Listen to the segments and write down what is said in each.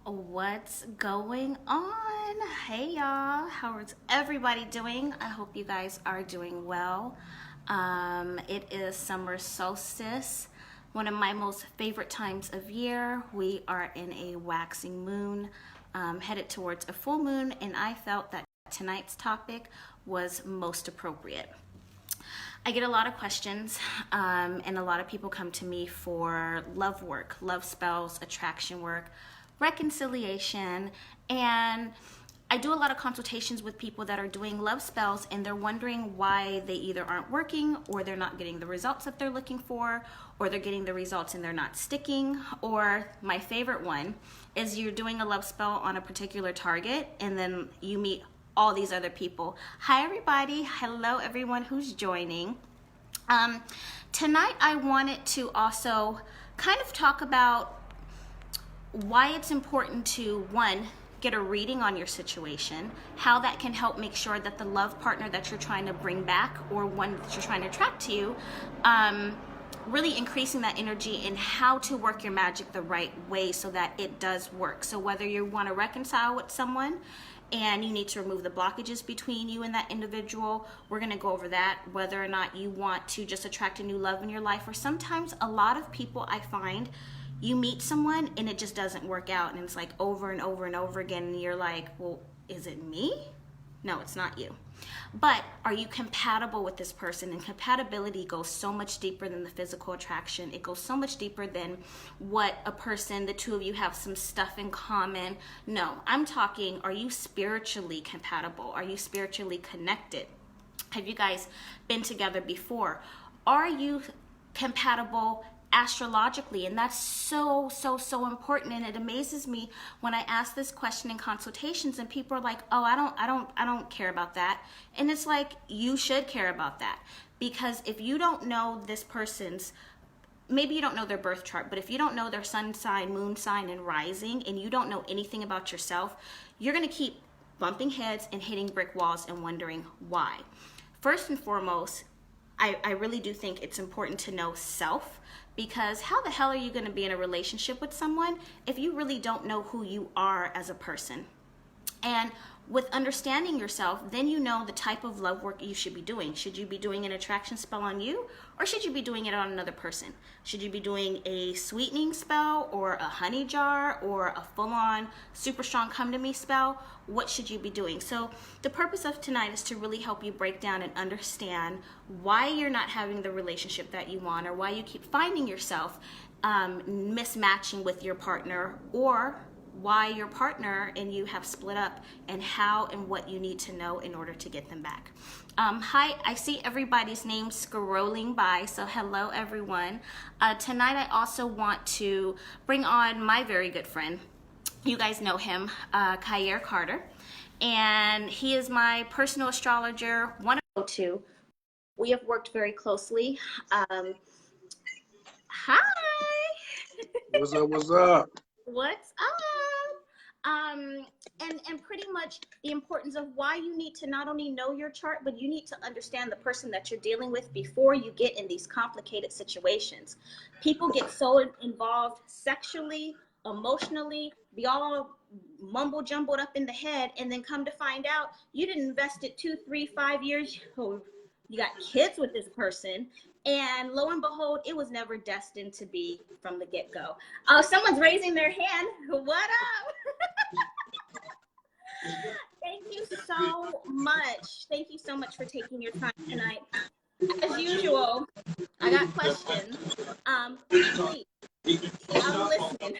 What's going on? Hey y'all, how is everybody doing? I hope you guys are doing well. It is summer solstice, one of my most favorite times of year. We are in a waxing moon, headed towards a full moon, and I felt that tonight's topic was most appropriate. I get a lot of questions, and a lot of people come to me for love work, love spells, attraction work, reconciliation, and I do a lot of consultations with people that are doing love spells and they're wondering why they either aren't working or they're not getting the results that they're looking for, or they're getting the results and they're not sticking. Or my favorite one is you're doing a love spell on a particular target and then you meet all these other people. Hi everybody, hello everyone who's joining. Tonight I wanted to also kind of talk about why it's important to, one, get a reading on your situation, how that can help make sure that the love partner that you're trying to bring back or one that you're trying to attract to you, really increasing that energy, and how to work your magic the right way so that it does work. So whether you want to reconcile with someone and you need to remove the blockages between you and that individual, we're going to go over that. Whether or not you want to just attract a new love in your life, or sometimes a lot of people I find, you meet someone and it just doesn't work out, and it's like over and over and over again, and you're like, well, is it me? No, it's not you. But are you compatible with this person? And compatibility goes so much deeper than the physical attraction. It goes so much deeper than what a person, the two of you have some stuff in common. No, I'm talking, are you spiritually compatible? Are you spiritually connected? Have you guys been together before? Are you compatible astrologically? And that's so important, and it amazes me when I ask this question in consultations and people are like, oh, I don't care about that. And it's like, you should care about that, because if you don't know this person's, maybe you don't know their birth chart, but if you don't know their sun sign, moon sign, and rising, and you don't know anything about yourself, you're going to keep bumping heads and hitting brick walls and wondering why. First and foremost, I really do think it's important to know self, because how the hell are you going to be in a relationship with someone if you really don't know who you are as a person? And with understanding yourself, then you know the type of love work you should be doing. Should you be doing an attraction spell on you, or should you be doing it on another person? Should you be doing a sweetening spell, or a honey jar, or a full-on super strong come to me spell? What should you be doing? So the purpose of tonight is to really help you break down and understand why you're not having the relationship that you want, or why you keep finding yourself mismatching with your partner, or why your partner and you have split up, and how and what you need to know in order to get them back. Hi, I see everybody's name scrolling by, so hello everyone. Tonight I also want to bring on my very good friend. You guys know him, Khayr Carter, and he is my personal astrologer, one of two. We have worked very closely. Hi. What's up? What's up? What's up? And pretty much the importance of why you need to not only know your chart, but you need to understand the person that you're dealing with before you get in these complicated situations. People get so involved sexually, emotionally, be all mumble jumbled up in the head, and then come to find out you didn't invest it 2, 3, 5 years. You got kids with this person, and lo and behold, it was never destined to be from the get-go. Someone's raising their hand. What up? Thank you so much. Thank you so much for taking your time tonight. As usual, I got questions. Please, I'm listening.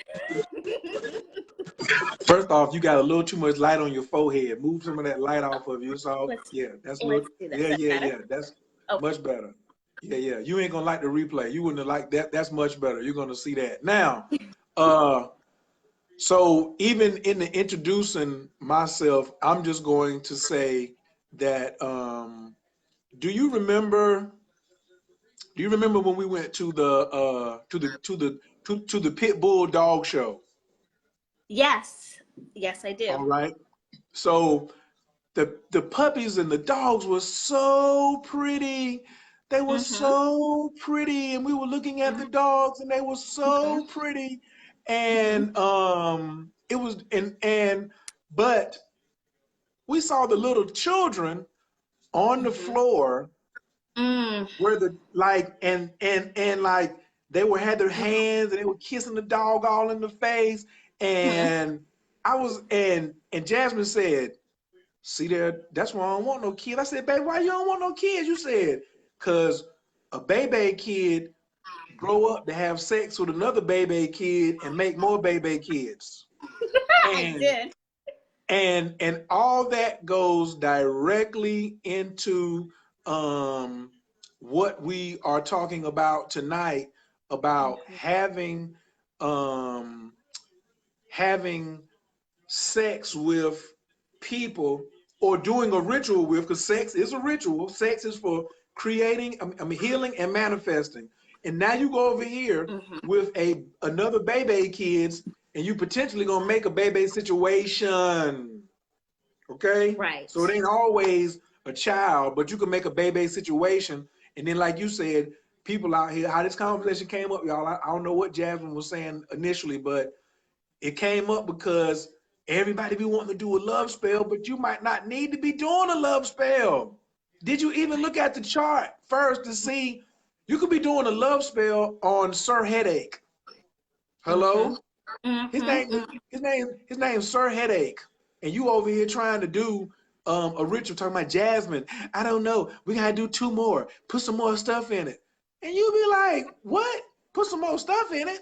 First off, you got a little too much light on your forehead. Move some of that light off of you. So yeah, that's let's do that. yeah. That's much better. Yeah. You ain't gonna like the replay. You wouldn't have liked that. That's much better. You're gonna see that now. So even in the introducing myself, I'm just going to say that. Do you remember? Do you remember when we went to the pit bull dog show? Yes, I do. All right. So the puppies and the dogs were so pretty. They were so pretty, and we were looking at the dogs, and they were so pretty. And it was, but we saw the little children on the floor Mm. where the like and like they were had their hands and they were kissing the dog all in the face. And I was and Jasmine said, see there, that's why I don't want no kids. I said, babe, why you don't want no kids? You said, cause a baby kid grow up to have sex with another baby kid and make more baby kids. I And did. and all that goes directly into what we are talking about tonight, about um, having sex with people or doing a ritual with, because sex is a ritual. Sex is for creating, healing and manifesting. And now you go over here with another baby kids, and you potentially gonna make a baby situation. Okay? Right. So it ain't always a child, but you can make a baby situation. And then, like you said, people out here, how this conversation came up, y'all, I don't know what Jasmine was saying initially, but it came up because everybody be wanting to do a love spell, but you might not need to be doing a love spell. Did you even look at the chart first to see you could be doing a love spell on Sir Headache? Hello? His name's Sir Headache. And you over here trying to do a ritual talking about Jasmine. I don't know. We gotta do 2 more. Put some more stuff in it. And you be like, what? Put some more stuff in it?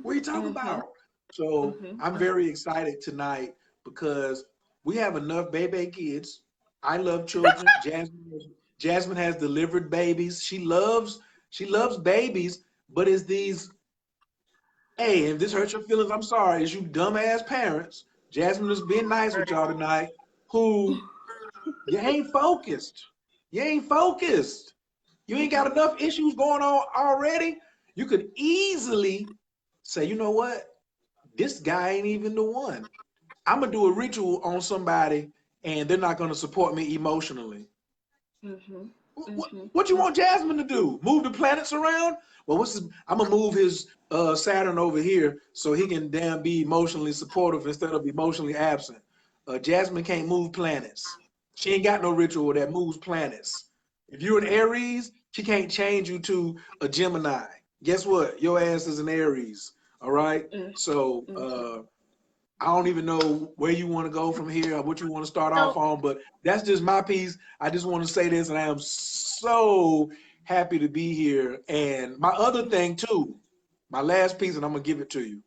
What are you talking about? So I'm very excited tonight because we have enough baby kids. I love children. Jasmine has delivered babies. She loves babies, but it's these, hey, if this hurts your feelings, I'm sorry. It's you dumbass parents. Jasmine is being nice with y'all tonight, who you ain't focused. You ain't focused. You ain't got enough issues going on already. You could easily say, you know what? This guy ain't even the one. I'm gonna do a ritual on somebody and they're not gonna support me emotionally. What you want Jasmine to do? Move the planets around? Well, I'm gonna move his Saturn over here so he can damn be emotionally supportive instead of emotionally absent. Jasmine can't move planets. She ain't got no ritual that moves planets. If you're an Aries, she can't change you to a Gemini. Guess what? Your ass is an Aries. All right. So I don't even know where you want to go from here or what you want to start off on, but that's just my piece. I just want to say this, and I am so happy to be here. And my other thing too, my last piece, and I'm gonna give it to you.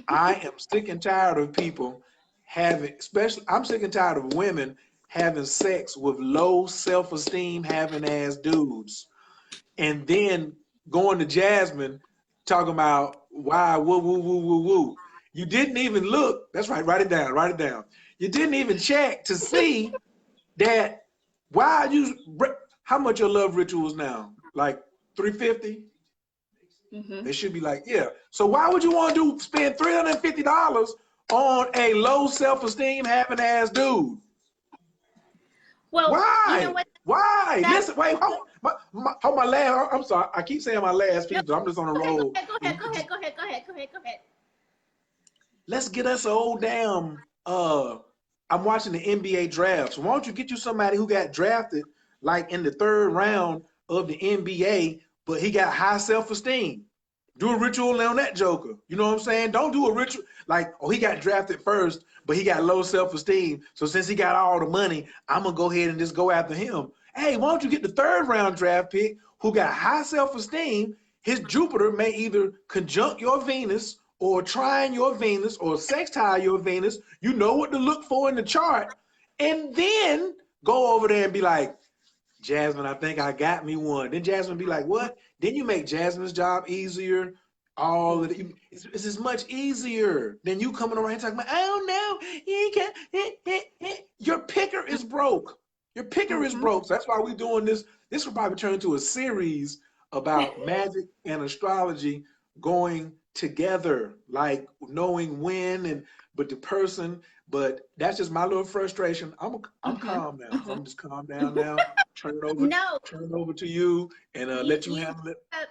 I am sick and tired of people I'm sick and tired of women having sex with low self-esteem having ass dudes. And then going to Jasmine talking about why woo woo woo woo woo. You didn't even look. That's right. Write it down. Write it down. You didn't even check to see that why you how much your love rituals now? Like 350? They should be like, yeah. So why would you want to spend $350 on a low self-esteem having ass dude? Well, why? you know what? Why? Listen, wait, hold my last. I'm sorry. I keep saying my last piece, but I'm just on a roll. Go ahead. Let's get us an old damn. I'm watching the NBA draft. So why don't you get you somebody who got drafted like in the 3rd round of the NBA, but he got high self-esteem. Do a ritual on that joker. You know what I'm saying? Don't do a ritual like, oh, he got drafted first, but he got low self-esteem. So since he got all the money, I'm gonna go ahead and just go after him. Hey, why don't you get the 3rd round draft pick who got high self-esteem? His Jupiter may either conjunct your Venus or trine your Venus or sextile your Venus. You know what to look for in the chart. And then go over there and be like, Jasmine, I think I got me one. Then Jasmine be like, what? Then you make Jasmine's job easier. All of it. It's as much easier than you coming around talking about, I don't know. You can't. Your picker is broke. Your picker is broke. So that's why we're doing this. This will probably turn into a series about magic and astrology going together, like knowing when but the person. But that's just my little frustration. I'm calm now. So I'm just calm down now. Turn it over to you and let you handle it. Have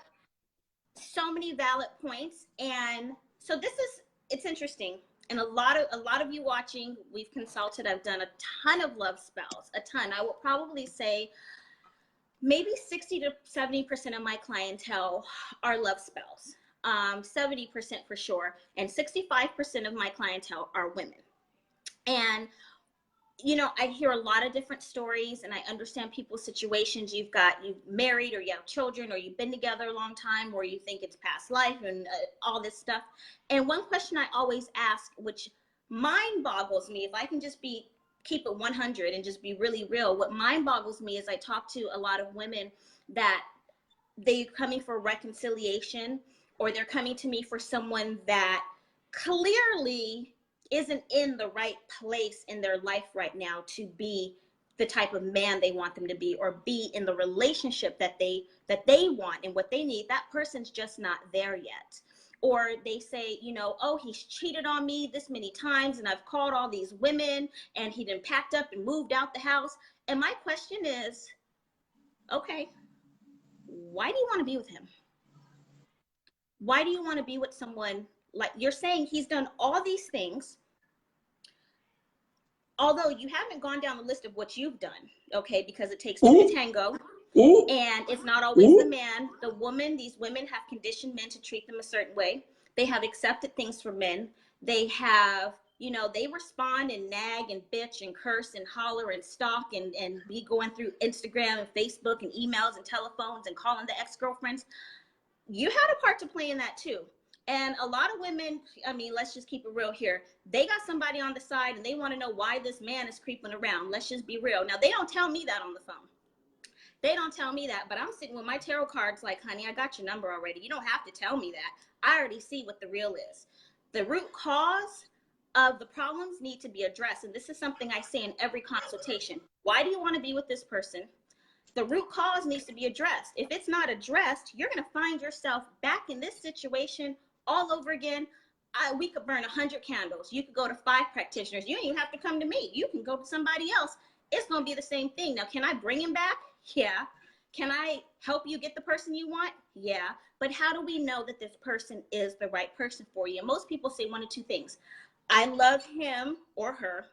so many valid points, and so this is it's interesting. And a lot of you watching, we've consulted. I've done a ton of love spells, a ton. I will probably say maybe 60 to 70% of my clientele are love spells. 70% for sure. And 65% of my clientele are women. And you know, I hear a lot of different stories, and I understand people's situations. You've married, or you have children, or you've been together a long time, or you think it's past life and all this stuff. And one question I always ask, which mind boggles me, if I can just keep it 100 and just be really real, what mind boggles me is I talk to a lot of women that they're coming for reconciliation, or they're coming to me for someone that clearly isn't in the right place in their life right now to be the type of man they want them to be, or be in the relationship that they want and what they need. That person's just not there yet. Or they say, you know, oh, he's cheated on me this many times, and I've called all these women, and he done packed up and moved out the house. And my question is, okay, why do you want to be with him? Why do you want to be with someone like, you're saying he's done all these things, although you haven't gone down the list of what you've done, okay, because it takes two to tango. And it's not always the man, the woman. These women have conditioned men to treat them a certain way. They have accepted things from men. They have, you know, they respond and nag and bitch and curse and holler and stalk and be going through Instagram and Facebook and emails and telephones and calling the ex-girlfriends. You had a part to play in that too. And a lot of women, I mean, let's just keep it real here. They got somebody on the side and they want to know why this man is creeping around. Let's just be real. Now, they don't tell me that on the phone. They don't tell me that, but I'm sitting with my tarot cards like, honey, I got your number already. You don't have to tell me that. I already see what the real is. The root cause of the problems need to be addressed. And this is something I say in every consultation. Why do you want to be with this person? The root cause needs to be addressed. If it's not addressed, you're going to find yourself back in this situation all over again. We could burn 100 candles. You could go to 5 practitioners. You don't even have to come to me. You can go to somebody else. It's going to be the same thing. Now, can I bring him back? Yeah. Can I help you get the person you want? Yeah. But how do we know that this person is the right person for you? And most people say one of two things. I love him or her.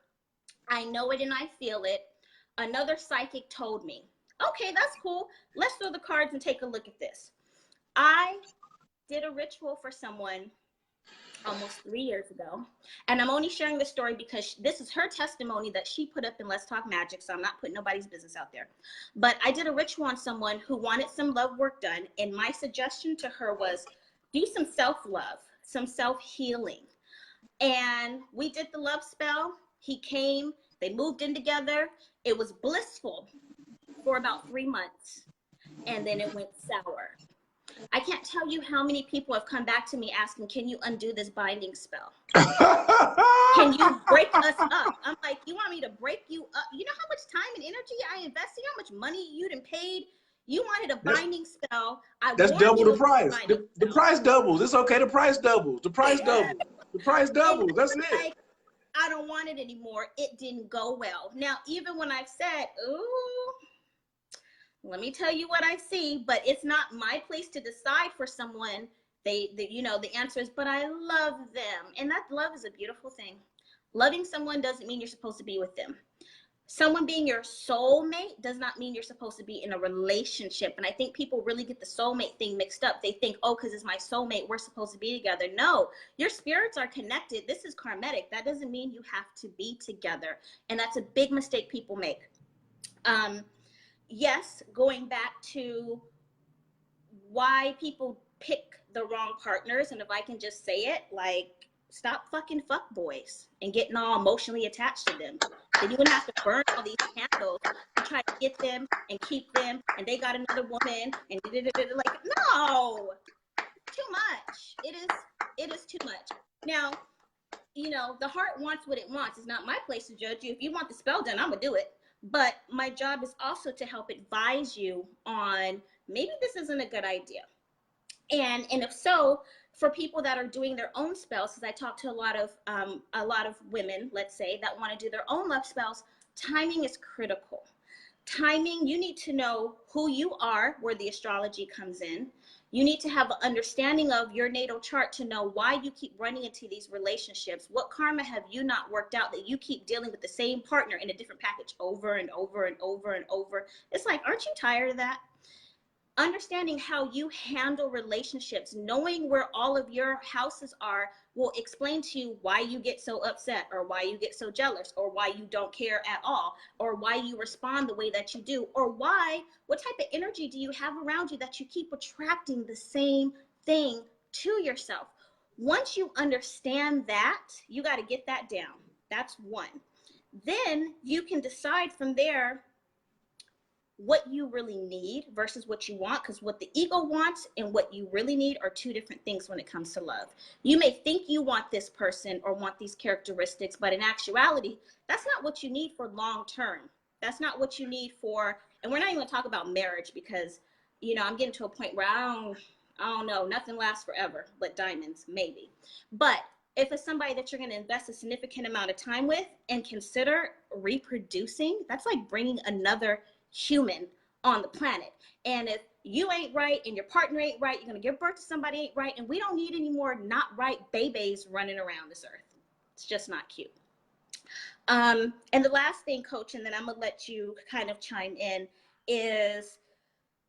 I know it and I feel it. Another psychic told me. Okay, that's cool. Let's throw the cards and take a look at this. I did a ritual for someone almost 3 years ago. And I'm only sharing this story because this is her testimony that she put up in Let's Talk Magic. So I'm not putting nobody's business out there. But I did a ritual on someone who wanted some love work done. And my suggestion to her was do some self-love, some self-healing. And we did the love spell. He came, they moved in together. It was blissful for about 3 months. And then it went sour. I can't tell you how many people have come back to me asking, can you undo this binding spell? Can you break us up? I'm like, you want me to break you up? You know how much time and energy I invested? How much money you done paid? You wanted a binding spell. That's double the price. The price doubles. It's okay. The price doubles. The price doubles. The price doubles. That's it. Like, I don't want it anymore. It didn't go well. Now, even when I've said, ooh, let me tell you what I see, but it's not my place to decide for someone. You know, the answer is, but I love them. And that love is a beautiful thing. Loving someone doesn't mean you're supposed to be with them. Someone being your soulmate does not mean you're supposed to be in a relationship. And I think people really get the soulmate thing mixed up. They think, oh, because it's my soulmate, we're supposed to be together. No, your spirits are connected. This is karmatic. That doesn't mean you have to be together. And that's a big mistake people make. Yes, going back to why people pick the wrong partners, and if I can just say it, like, stop fucking fuck boys and getting all emotionally attached to them. Then you wouldn't have to burn all these candles to try to get them and keep them, and they got another woman, and like, no, too much. It is too much. Now, you know, the heart wants what it wants. It's not my place to judge you. If you want the spell done, I'm gonna do it. But my job is also to help advise you on maybe this isn't a good idea. And if so, for people that are doing their own spells, because I talk to a lot of women, let's say, that want to do their own love spells, timing is critical. Timing, you need to know who you are, where the astrology comes in. You need to have an understanding of your natal chart to know why you keep running into these relationships. What karma have you not worked out that you keep dealing with the same partner in a different package over and over and over and over? It's like, aren't you tired of that? Understanding how you handle relationships, knowing where all of your houses are, will explain to you why you get so upset, or why you get so jealous, or why you don't care at all, or why you respond the way that you do, or what type of energy do you have around you that you keep attracting the same thing to yourself. Once you understand that, you got to get that down. That's one. Then you can decide from there what you really need versus what you want, because what the ego wants and what you really need are two different things when it comes to love. You may think you want this person or want these characteristics, but in actuality, that's not what you need for long term. That's not what you need for, and we're not even going to talk about marriage, because, you know, I'm getting to a point where I don't know, nothing lasts forever but diamonds, maybe. But if it's somebody that you're going to invest a significant amount of time with and consider reproducing, that's like bringing another human on the planet. And if you ain't right and your partner ain't right, you're going to give birth to somebody ain't right, and we don't need any more not right babies running around this earth. It's just not cute. And the last thing, Coach, and then I'm going to let you kind of chime in, is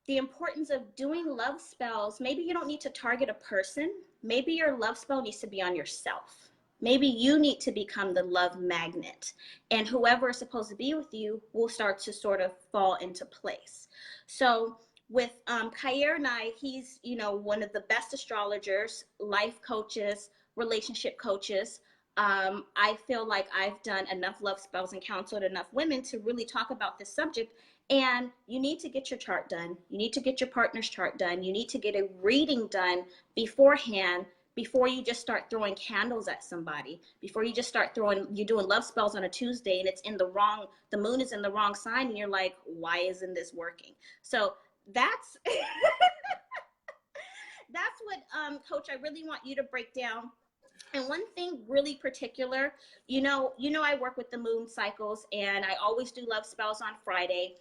the importance of doing love spells. Maybe you don't need to target a person. Maybe your love spell needs to be on yourself. Maybe you need to become the love magnet, and whoever is supposed to be with you will start to sort of fall into place. So with Khayr and I, he's, you know, one of the best astrologers, life coaches, relationship coaches. I feel like I've done enough love spells and counseled enough women to really talk about this subject. And you need to get your chart done. You need to get your partner's chart done. You need to get a reading done beforehand, before you just start throwing candles at somebody, before you just start you're doing love spells on a Tuesday and it's in the moon is in the wrong sign, and you're like, why isn't this working? So that's, that's what, Coach, I really want you to break down. And one thing really particular, you know, I work with the moon cycles, and I always do love spells on Friday.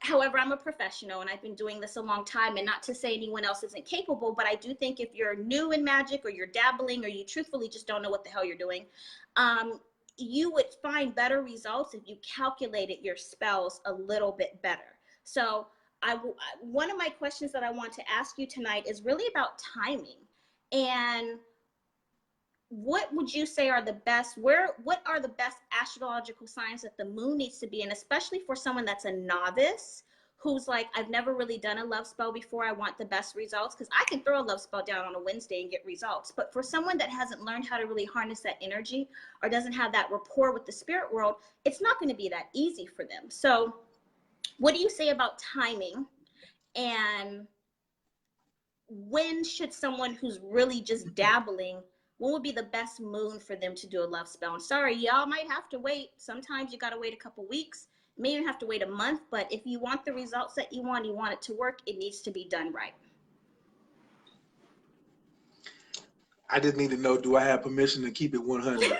However, I'm a professional and I've been doing this a long time, and not to say anyone else isn't capable, but I do think if you're new in magic, or you're dabbling, or you truthfully just don't know what the hell you're doing, you would find better results if you calculated your spells a little bit better. So one of my questions that I want to ask you tonight is really about timing. And what would you say are the best, what are the best astrological signs that the moon needs to be in, especially for someone that's a novice, who's like, I've never really done a love spell before, I want the best results? Because I can throw a love spell down on a Wednesday and get results. But for someone that hasn't learned how to really harness that energy, or doesn't have that rapport with the spirit world, it's not going to be that easy for them. So what do you say about timing? And when should someone who's really just dabbling, when would be the best moon for them to do a love spell? And sorry, y'all might have to wait. Sometimes you got to wait a couple weeks, maybe even have to wait a month. But if you want the results that you want it to work, it needs to be done right. I just need to know, do I have permission to keep it 100?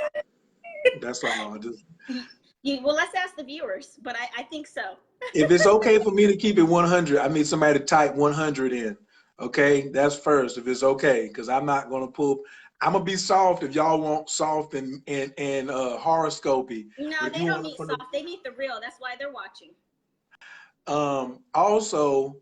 That's all. Well, let's ask the viewers, but I think so. If it's okay for me to keep it 100, I need somebody to type 100 in. Okay, that's first. If it's okay, because I'm not gonna pull. I'm gonna be soft if y'all want soft and horoscopy. No, they don't need soft. They need the real. That's why they're watching. Also,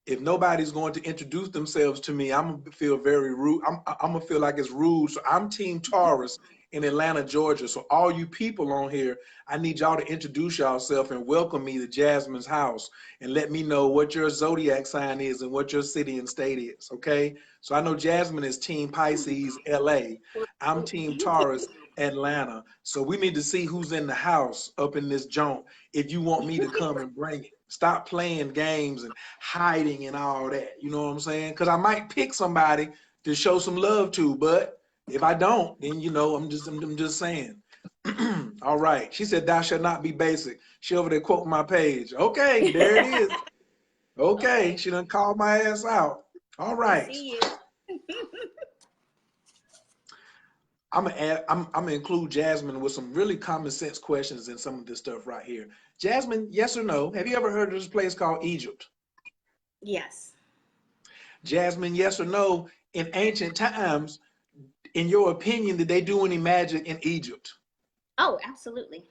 if nobody's going to introduce themselves to me, I'm gonna feel very rude. I'm gonna feel like it's rude. So I'm Team Taurus in Atlanta, Georgia. So all you people on here, I need y'all to introduce yourself and welcome me to Jasmine's house, and let me know what your zodiac sign is and what your city and state is. Okay. So I know Jasmine is Team Pisces, LA. I'm Team Taurus, Atlanta. So we need to see who's in the house up in this joint if you want me to come and bring it. Stop playing games and hiding and all that. You know what I'm saying? Because I might pick somebody to show some love to, but if I don't, then you know, I'm just saying. All right. She said, "Thou shalt not be basic." She over there quoting my page. Okay, there it is. Okay, she done called my ass out. All right. I see you. I'm gonna include Jasmine with some really common sense questions in some of this stuff right here. Jasmine, yes or no? Have you ever heard of this place called Egypt? Yes. Jasmine, yes or no, in ancient times, in your opinion, did they do any magic in Egypt? Oh, absolutely.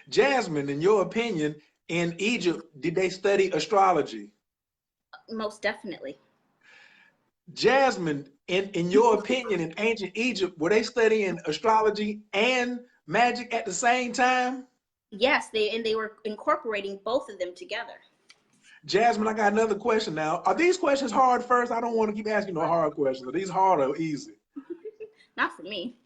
Jasmine, in your opinion, in Egypt, did they study astrology? Most definitely. Jasmine, in your opinion, in ancient Egypt, were they studying astrology and magic at the same time? Yes, they were incorporating both of them together. Jasmine, I got another question now. Are these questions hard first? I don't want to keep asking no hard questions. Are these hard or easy? Not for me.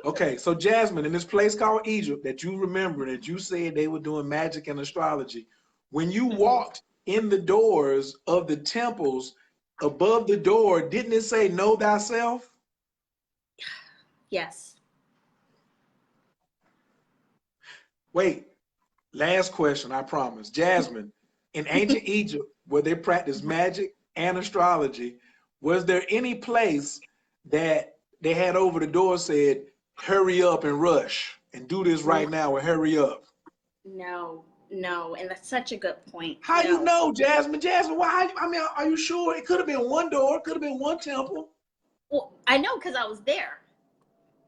Okay, so Jasmine, in this place called Egypt that you remember that you said they were doing magic and astrology, when you Hmm. walked in the doors of the temples, above the door, didn't it say know thyself? Yes. Wait, last question, I promise. Jasmine, in ancient Egypt, where they practiced magic and astrology, was there any place that they had over the door said, hurry up and rush and do this No, right now or hurry up? no, no. And that's such a good point. How you No. know, Jasmine? Jasmine, why? I mean, are you sure? It could have been one door, it could have been one temple. Well, I know because I was there.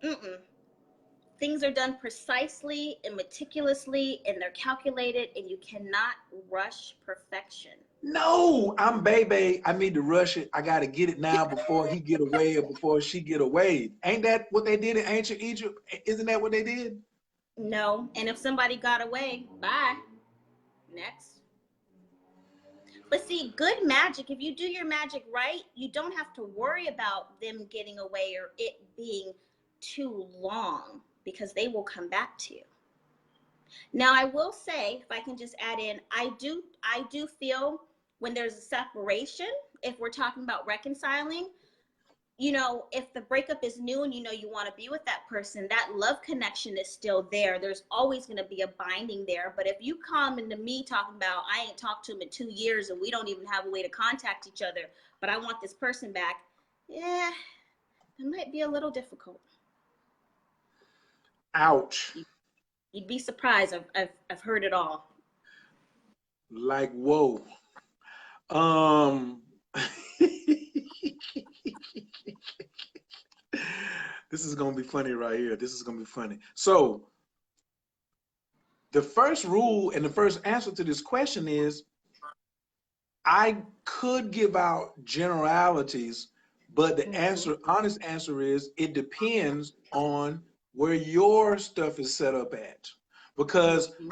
Mm-mm. Things are done precisely and meticulously, and they're calculated, and you cannot rush perfection. No, I'm baby. I need to rush it. I got to get it now before he get away or before she get away. Ain't that what they did in ancient Egypt? Isn't that what they did? No. And if somebody got away, bye. Next. But see, good magic, if you do your magic right, you don't have to worry about them getting away or it being too long because they will come back to you. Now, I will say, if I can just add in, I do feel when there's a separation, if we're talking about reconciling, if the breakup is new and you want to be with that person, that love connection is still there. There's always going to be a binding there. But if you come into me talking about, I ain't talked to him in 2 years and we don't even have a way to contact each other, but I want this person back, yeah, it might be a little difficult. Ouch. You'd be surprised. I've heard it all. Like, whoa. Um, this is gonna be funny right here. This is gonna be funny. So the first rule and the first answer to this question is I could give out generalities, but the Mm-hmm. answer, honest answer is it depends on where your stuff is set up at. Because Mm-hmm.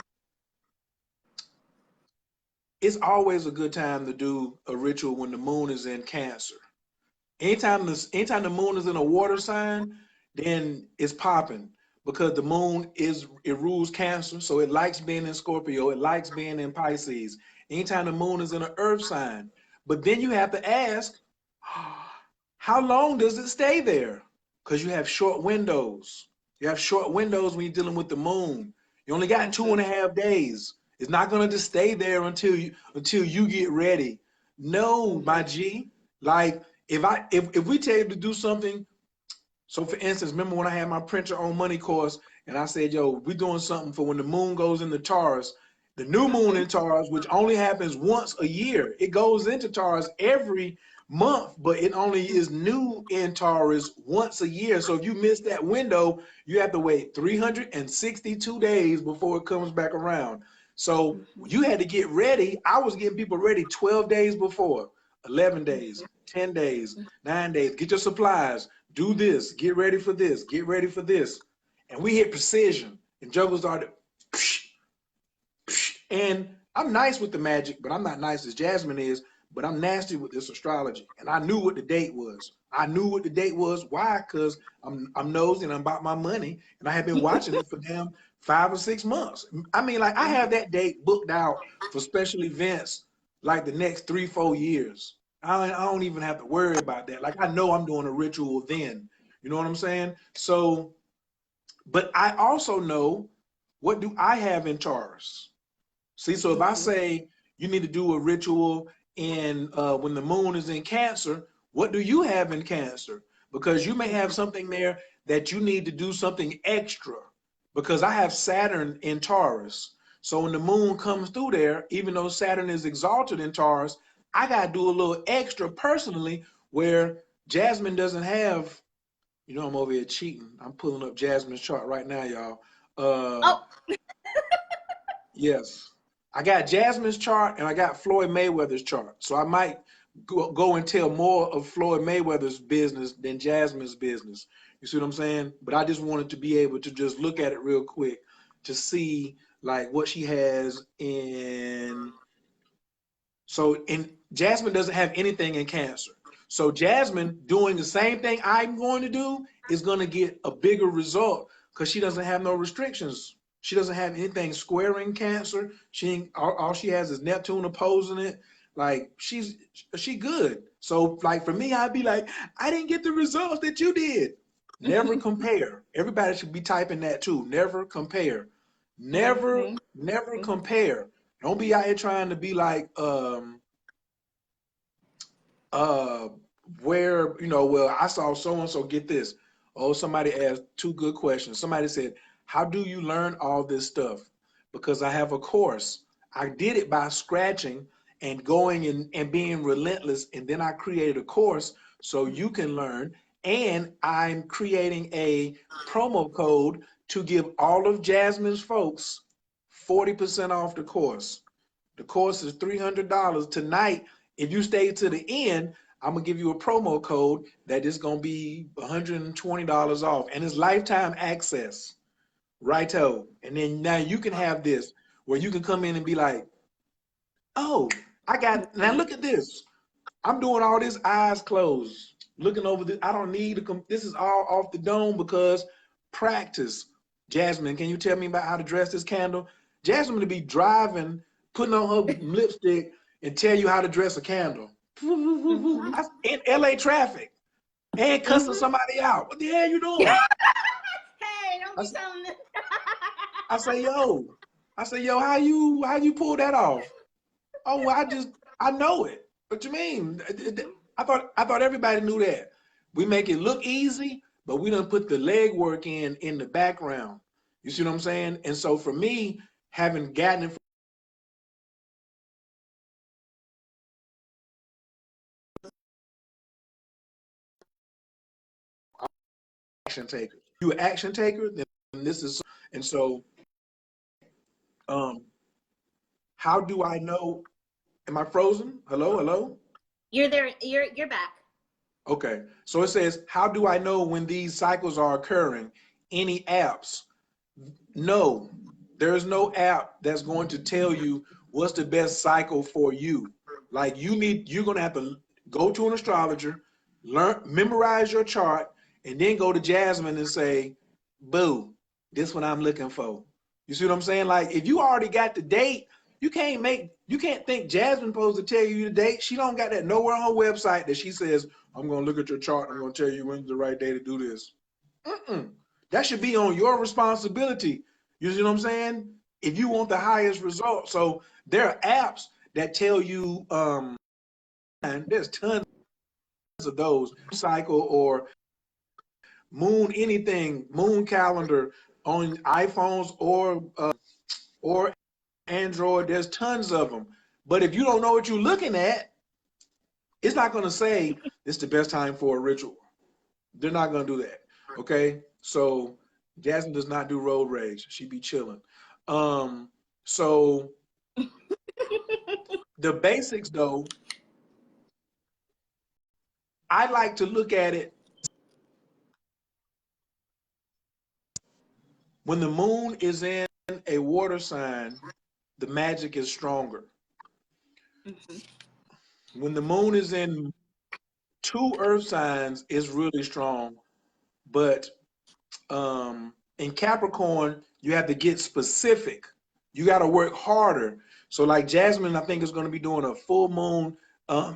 it's always a good time to do a ritual when the moon is in Cancer. Anytime the moon is in a water sign, then it's popping because the moon it rules Cancer, so it likes being in Scorpio, it likes being in Pisces. Anytime the moon is in an earth sign, but then you have to ask, how long does it stay there? Because you have short windows. You have short windows when you're dealing with the moon. You only got two Mm-hmm. and a half days. It's not gonna just stay there until you get ready. No, Mm-hmm. my G. Like if we tell you to do something, so for instance, remember when I had my Print Your Own Money course and I said, yo, we're doing something for when the moon goes into Taurus, the new moon Mm-hmm. in Taurus, which only happens once a year. It goes into Taurus every month, but it only is new in Taurus once a year. So if you miss that window, you have to wait 362 days before it comes back around. So Mm-hmm. you had to get ready. I was getting people ready 12 days before, 11 days, 10 days, 9 days. Get your supplies, do this, get ready for this, get ready for this. And we hit precision. And Juggle started, psh, psh. And I'm nice with the magic, but I'm not nice as Jasmine is, but I'm nasty with this astrology. And I knew what the date was. I knew what the date was. Why? Because I'm nosy and I'm about my money. And I have been watching it for damn 5 or 6 months. I mean, like I have that date booked out for special events like the next 3, 4 years. I don't even have to worry about that. Like I know I'm doing a ritual then. You know what I'm saying? So, but I also know what do I have in Taurus. See, so if I Mm-hmm. say you need to do a ritual in when the moon is in Cancer, what do you have in Cancer? Because you may have something there that you need to do something extra. Because I have Saturn in Taurus. So when the moon comes through there, even though Saturn is exalted in Taurus, I gotta do a little extra personally where Jasmine doesn't have, you know, I'm over here cheating. I'm pulling up Jasmine's chart right now, y'all. Oh, Yes. I got Jasmine's chart and I got Floyd Mayweather's chart. So I might go and tell more of Floyd Mayweather's business than Jasmine's business. You see what I'm saying? But I just wanted to be able to just look at it real quick to see like what she has in. So in Jasmine doesn't have anything in Cancer. So Jasmine doing the same thing I'm going to do is going to get a bigger result because she doesn't have no restrictions. She doesn't have anything squaring Cancer. She ain't, all she has is Neptune opposing it. Like she good. So like for me, I'd be like, I didn't get the results that you did. Never compare. Everybody should be typing that too. Never compare. Never compare. Don't be out here trying to be like uh where, you know, well, I saw so and so get this. Oh, somebody asked two good questions. Somebody said, how do you learn all this stuff? Because I have a course. I did it by scratching and going and being relentless, and then I created a course so you can learn. And I'm creating a promo code to give all of Jasmine's folks 40% off the course. The course is $300 tonight. If you stay to the end, I'm gonna give you a promo code that is gonna be $120 off, and it's lifetime access. Righto. And then now you can have this where you can come in and be like, oh, I got, now look at this. I'm doing all this eyes closed, looking over this. I don't need to come. This is all off the dome because practice. Jasmine, can you tell me about how to dress this candle? Jasmine to be driving, putting on her lipstick and tell you how to dress a candle. In LA traffic and cussing somebody out. What the hell you doing? Hey, don't be telling me. I say, yo, how you pull that off? Oh, well, I know it. What you mean? I thought everybody knew that. We make it look easy, but we don't put the legwork in the background. You see what I'm saying? And so for me, having gotten it from action taker, you an action taker, then this is, and so um how do I know? Am I frozen? Hello, hello? You're there. You're back. Okay. So it says, how do I know when these cycles are occurring? Any apps? No, there's no app that's going to tell you what's the best cycle for you. Like you're gonna have to go to an astrologer, learn, memorize your chart, and then go to Jasmine and say, boo, this what I'm looking for. You see what I'm saying? Like if you already got the date, you can't think Jasmine supposed to tell you the date. She don't got that nowhere on her website that she says, I'm gonna look at your chart, I'm gonna tell you when's the right day to do this. Mm-mm. That should be on your responsibility. You see what I'm saying? If you want the highest result. So there are apps that tell you, and there's tons of those, cycle or moon anything, moon calendar on iPhones or Android. There's tons of them. But if you don't know what you're looking at, it's not going to say it's the best time for a ritual. They're not going to do that. Okay. So Jasmine does not do road rage. She be chilling. So the basics though, I like to look at it when the moon is in a water sign, the magic is stronger. When the moon is in two earth signs, it's really strong. But in Capricorn, you have to get specific. You got to work harder. So like Jasmine, I think is going to be doing a full moon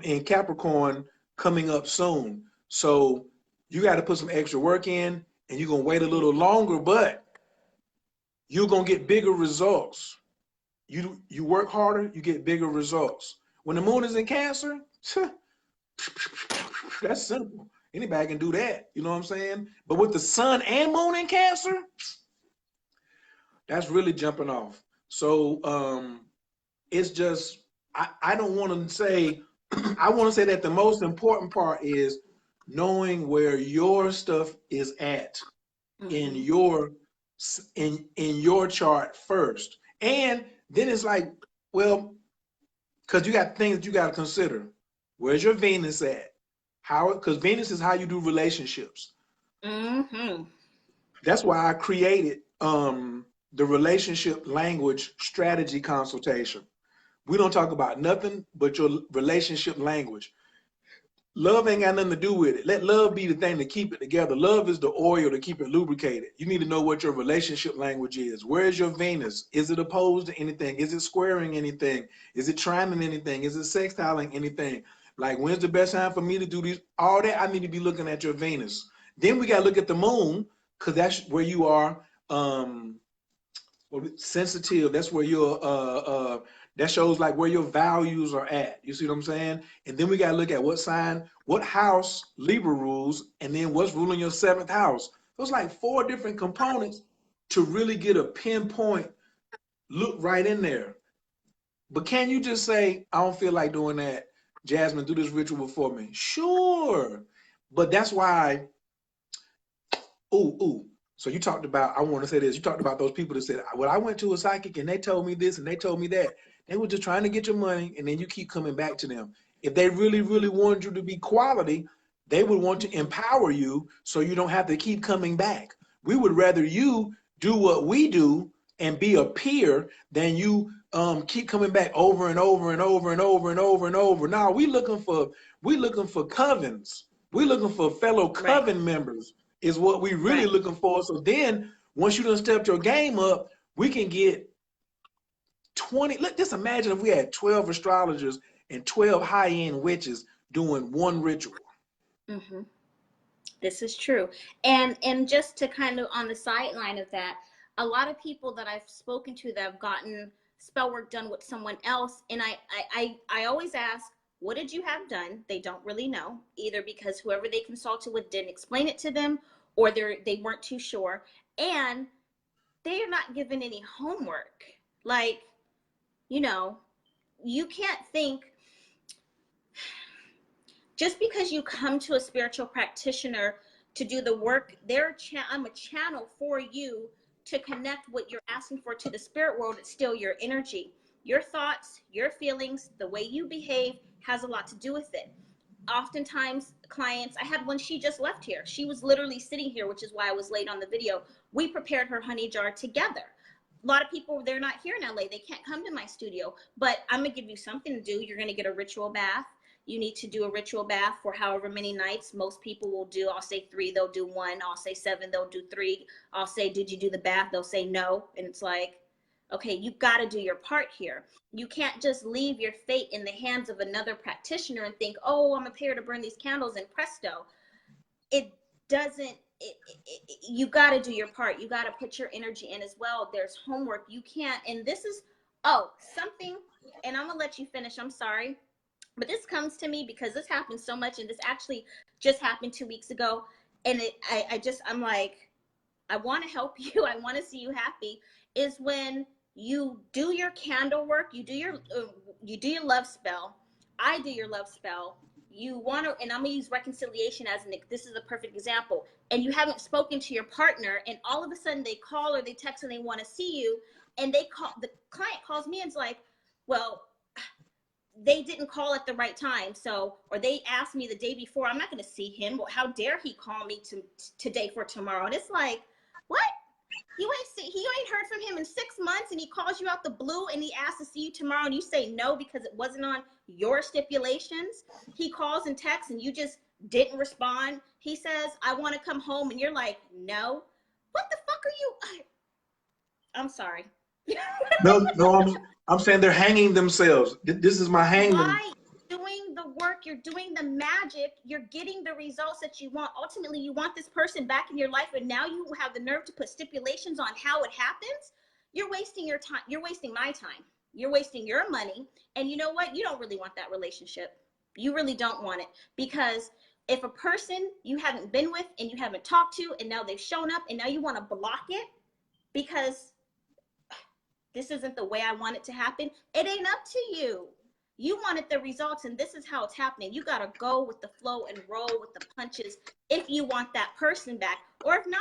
in Capricorn coming up soon. So you got to put some extra work in, and you're going to wait a little longer, but you're going to get bigger results. You work harder, you get bigger results. When the moon is in Cancer, that's simple. Anybody can do that. You know what I'm saying? But with the sun and moon in Cancer, that's really jumping off. So it's just I don't want to say I want to say that the most important part is knowing where your stuff is at in your in your chart first. And then it's like, well, because you got things that you got to consider. Where's your Venus at? How, because Venus is how you do relationships. That's why I created the relationship language strategy consultation. We don't talk about nothing but your relationship language. Love ain't got nothing to do with it. Let love be the thing to keep it together. Love is the oil to keep it lubricated. You need to know what your relationship language is. Where is your Venus? Is it opposed to anything? Is it squaring anything? Is it trining anything? Is it sextiling anything? Like, when's the best time for me to do these? All that, I need to be looking at your Venus. Then we got to look at the moon, because that's where you are sensitive. That's where you're that shows like where your values are at. You see what I'm saying? And then we got to look at what sign, what house Libra rules, and then what's ruling your 7th house. There's like 4 different components to really get a pinpoint look right in there. But can you just say, I don't feel like doing that? Jasmine, do this ritual for me. Sure. But that's why, ooh. So you talked about, I want to say this, you talked about those people that said, well, I went to a psychic and they told me this and they told me that. They were just trying to get your money, and then you keep coming back to them. If they really, really wanted you to be quality, they would want to empower you so you don't have to keep coming back. We would rather you do what we do and be a peer than you keep coming back over and over and over and over and over and over. Now we looking for covens. We looking for fellow coven members is what we really looking for. So then once you done stepped your game up, we can get 20. Look, just imagine if we had 12 astrologers and 12 high-end witches doing one ritual. This is true. And just to kind of on the sideline of that, a lot of people that I've spoken to that have gotten spell work done with someone else, and I always ask, what did you have done? They don't really know, either because whoever they consulted with didn't explain it to them, or they weren't too sure, and they're not given any homework. Like, you know, you can't think just because you come to a spiritual practitioner to do the work, I'm a channel for you to connect what you're asking for to the spirit world. It's still your energy. Your thoughts, your feelings, the way you behave has a lot to do with it. Oftentimes clients, I had one, she just left here. She was literally sitting here, which is why I was late on the video. We prepared her honey jar together. A lot of people, they're not here in LA. They can't come to my studio, but I'm gonna give you something to do. You're gonna get a ritual bath. You need to do a ritual bath for however many nights. Most people will do, I'll say 3, they'll do 1. I'll say 7, they'll do 3. I'll say, did you do the bath? They'll say no. And it's like, okay, you've got to do your part here. You can't just leave your fate in the hands of another practitioner and think, oh, I'm here to burn these candles and presto. It doesn't, you got to do your part. You got to put your energy in as well. There's homework. You can't, and this is, something, and I'm going to let you finish. I'm sorry. But this comes to me because this happens so much, and this actually just happened 2 weeks ago. And I'm like, I want to help you. I want to see you happy. Is when you do your candle work, you do your love spell. I do your love spell. You want to, and I'm gonna use reconciliation as this is a perfect example. And you haven't spoken to your partner, and all of a sudden they call or they text and they want to see you, and the client calls me and is like, well, they didn't call at the right time. So, or they asked me the day before, I'm not going to see him. Well, how dare he call me today for tomorrow? And it's like, what? You ain't heard from him in 6 months, and he calls you out the blue and he asks to see you tomorrow, and you say no because it wasn't on your stipulations. He calls and texts and you just didn't respond. He says, I want to come home, and you're like, no. What the fuck are you? I'm sorry. No, I'm saying they're hanging themselves. This is my hangman. Why? Doing the work, you're doing the magic, you're getting the results that you want. Ultimately, you want this person back in your life, and now you have the nerve to put stipulations on how it happens. You're wasting your time. You're wasting my time. You're wasting your money. And you know what? You don't really want that relationship. You really don't want it, because if a person you haven't been with and you haven't talked to, and now they've shown up, and now you want to block it because this isn't the way I want it to happen, it ain't up to you. You wanted the results, and this is how it's happening. You got to go with the flow and roll with the punches if you want that person back. Or if not,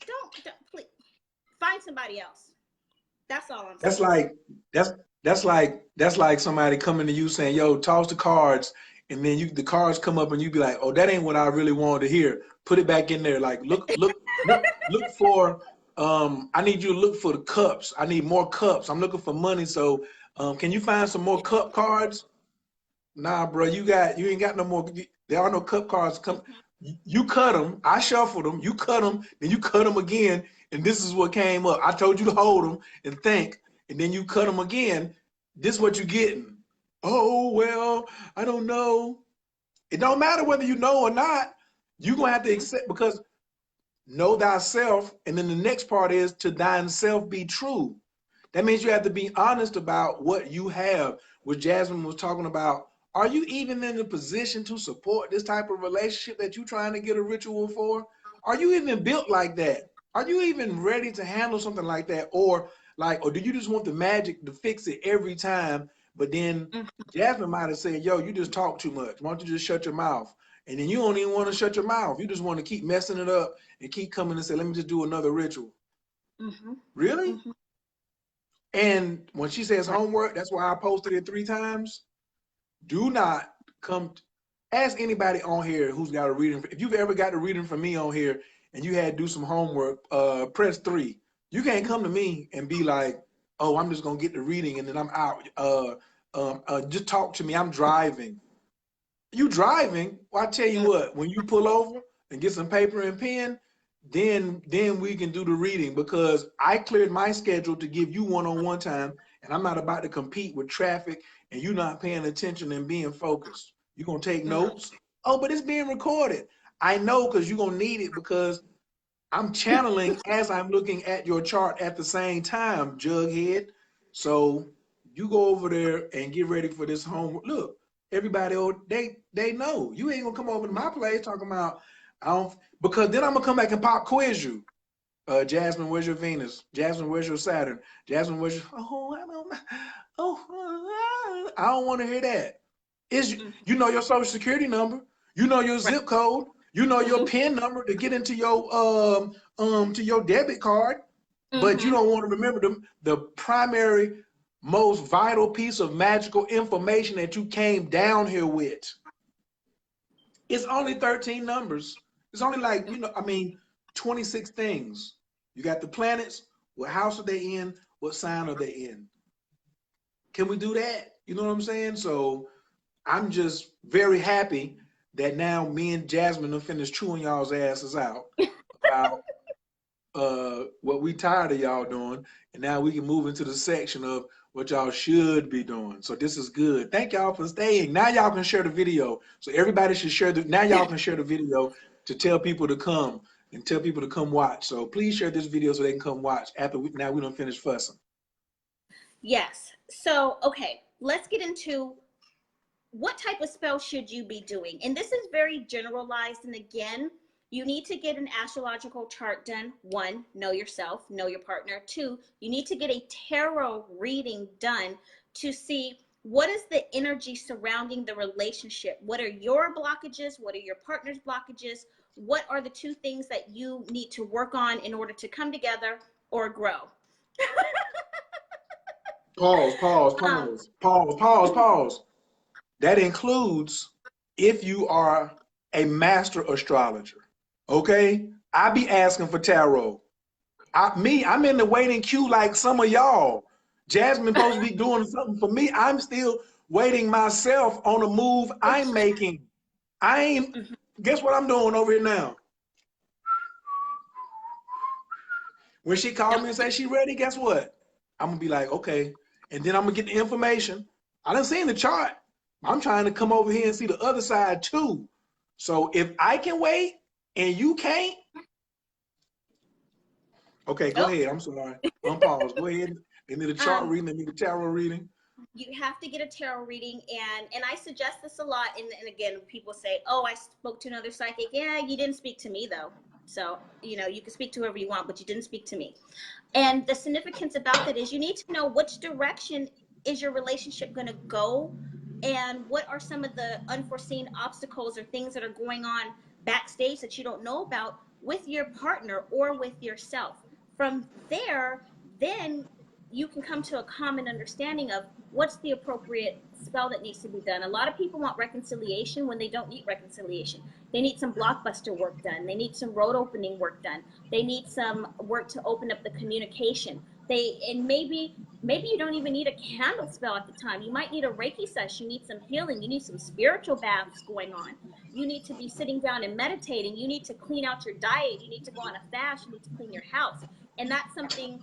don't please find somebody else. That's all I'm saying. That's like that's like somebody coming to you saying, "Yo, toss the cards," and then the cards come up and you be like, "Oh, that ain't what I really wanted to hear. Put it back in there. Like look for I need you to look for the cups. I need more cups. I'm looking for money. So can you find some more cup cards?" Nah, bro, you ain't got no more. There are no cup cards. Come, you cut them. I shuffled them. You cut them. Then you cut them again. And this is what came up. I told you to hold them and think. And then you cut them again. This is what you're getting. Oh, well, I don't know. It don't matter whether you know or not. You're going to have to accept, because know thyself. And then the next part is to thyself be true. That means you have to be honest about what you have. What Jasmine was talking about. Are you even in a position to support this type of relationship that you're trying to get a ritual for? Are you even built like that? Are you even ready to handle something like that? Or do you just want the magic to fix it every time? But then Jasmine might have said, yo, you just talk too much. Why don't you just shut your mouth? And then you don't even want to shut your mouth. You just want to keep messing it up and keep coming and say, let me just do another ritual. Really? And when she says homework, that's why I posted it 3 times. Do not come. Ask anybody on here who's got a reading. If you've ever got a reading from me on here and you had to do some homework, press 3. You can't come to me and be like, oh, I'm just going to get the reading and then I'm out. Just talk to me. I'm driving. You driving? Well, I tell you what, when you pull over and get some paper and pen, then we can do the reading, because I cleared my schedule to give you one-on-one time, and I'm not about to compete with traffic and you not paying attention and being focused. You're going to take notes? Oh, but it's being recorded. I know, because you're going to need it, because I'm channeling as I'm looking at your chart at the same time, Jughead. So you go over there and get ready for this homework. Look, everybody, they know. You ain't going to come over to my place talking about, because then I'm going to come back and pop quiz you. Jasmine, where's your Venus? Jasmine, where's your Saturn? Jasmine, where's your, I don't want to hear that. You know your social security number, you know your zip code, you know your PIN number to get into your to your debit card, but you don't want to remember the primary, most vital piece of magical information that you came down here with. It's only 13 numbers. It's only 26 things. You got the planets. What house are they in? What sign are they in? Can we do that? You know what I'm saying? So I'm just very happy that now me and Jasmine have finished chewing y'all's asses out about what we tired of y'all doing. And now we can move into the section of what y'all should be doing. So this is good. Thank y'all for staying. Now y'all can share the video. So everybody should share now y'all can share the video to tell people to come and tell people to come watch. So please share this video so they can come watch after now we don't finish fussing. Yes. So, okay, let's get into what type of spell should you be doing? And this is very generalized. And again, you need to get an astrological chart done. 1, know yourself, know your partner. 2, you need to get a tarot reading done to see what is the energy surrounding the relationship. What are your blockages? What are your partner's blockages? What are the 2 things that you need to work on in order to come together or grow? Pause. That includes if you are a master astrologer. Okay? I be asking for tarot. I'm in the waiting queue like some of y'all. Jasmine supposed to be doing something for me. I'm still waiting myself on a move I'm making. Guess what I'm doing over here now? When she called me and said she ready, guess what? I'm gonna be like, okay. And then I'm gonna get the information. I done seen the chart. I'm trying to come over here and see the other side too. So if I can wait and you can't, okay, go ahead. I'm sorry. Unpause. Go ahead and do the chart reading and the tarot reading. You have to get a tarot reading, and I suggest this a lot. And again, people say, oh, I spoke to another psychic. Yeah, you didn't speak to me though. So, you can speak to whoever you want, but you didn't speak to me. And the significance about that is you need to know which direction is your relationship going to go, and what are some of the unforeseen obstacles or things that are going on backstage that you don't know about with your partner or with yourself. From there, then you can come to a common understanding of what's the appropriate spell that needs to be done. A lot of people want reconciliation when they don't need reconciliation. They need some blockbuster work done. They need some road opening work done. They need some work to open up the communication. And maybe you don't even need a candle spell at the time. You might need a Reiki session. You need some healing. You need some spiritual baths going on. You need to be sitting down and meditating. You need to clean out your diet. You need to go on a fast. You need to clean your house. And that's something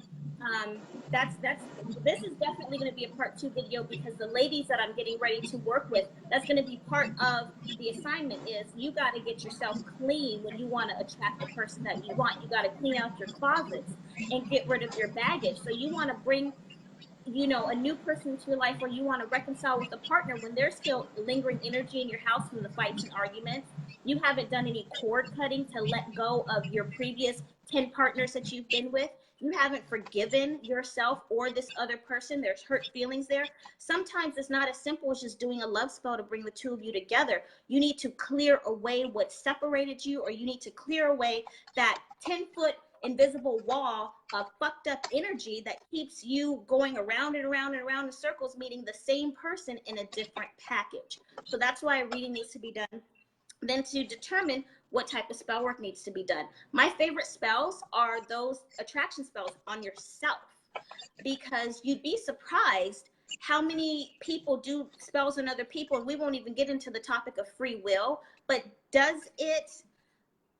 this is definitely going to be a part 2 video, because the ladies that I'm getting ready to work with, that's going to be part of the assignment. Is you got to get yourself clean when you want to attract the person that you want. You got to clean out your closets and get rid of your baggage. So you want to bring, you know, a new person into your life, or you want to reconcile with a partner when there's still lingering energy in your house from the fights and arguments. You haven't done any cord cutting to let go of your previous 10 partners that you've been with. You haven't forgiven yourself or this other person. There's hurt feelings there. Sometimes it's not as simple as just doing a love spell to bring the two of you together. You need to clear away what separated you, or you need to clear away that 10-foot invisible wall of fucked up energy that keeps you going around and around and around in circles, meeting the same person in a different package. So that's why a reading needs to be done. Then to determine what type of spell work needs to be done. My favorite spells are those attraction spells on yourself, because you'd be surprised how many people do spells on other people. And we won't even get into the topic of free will, but does it,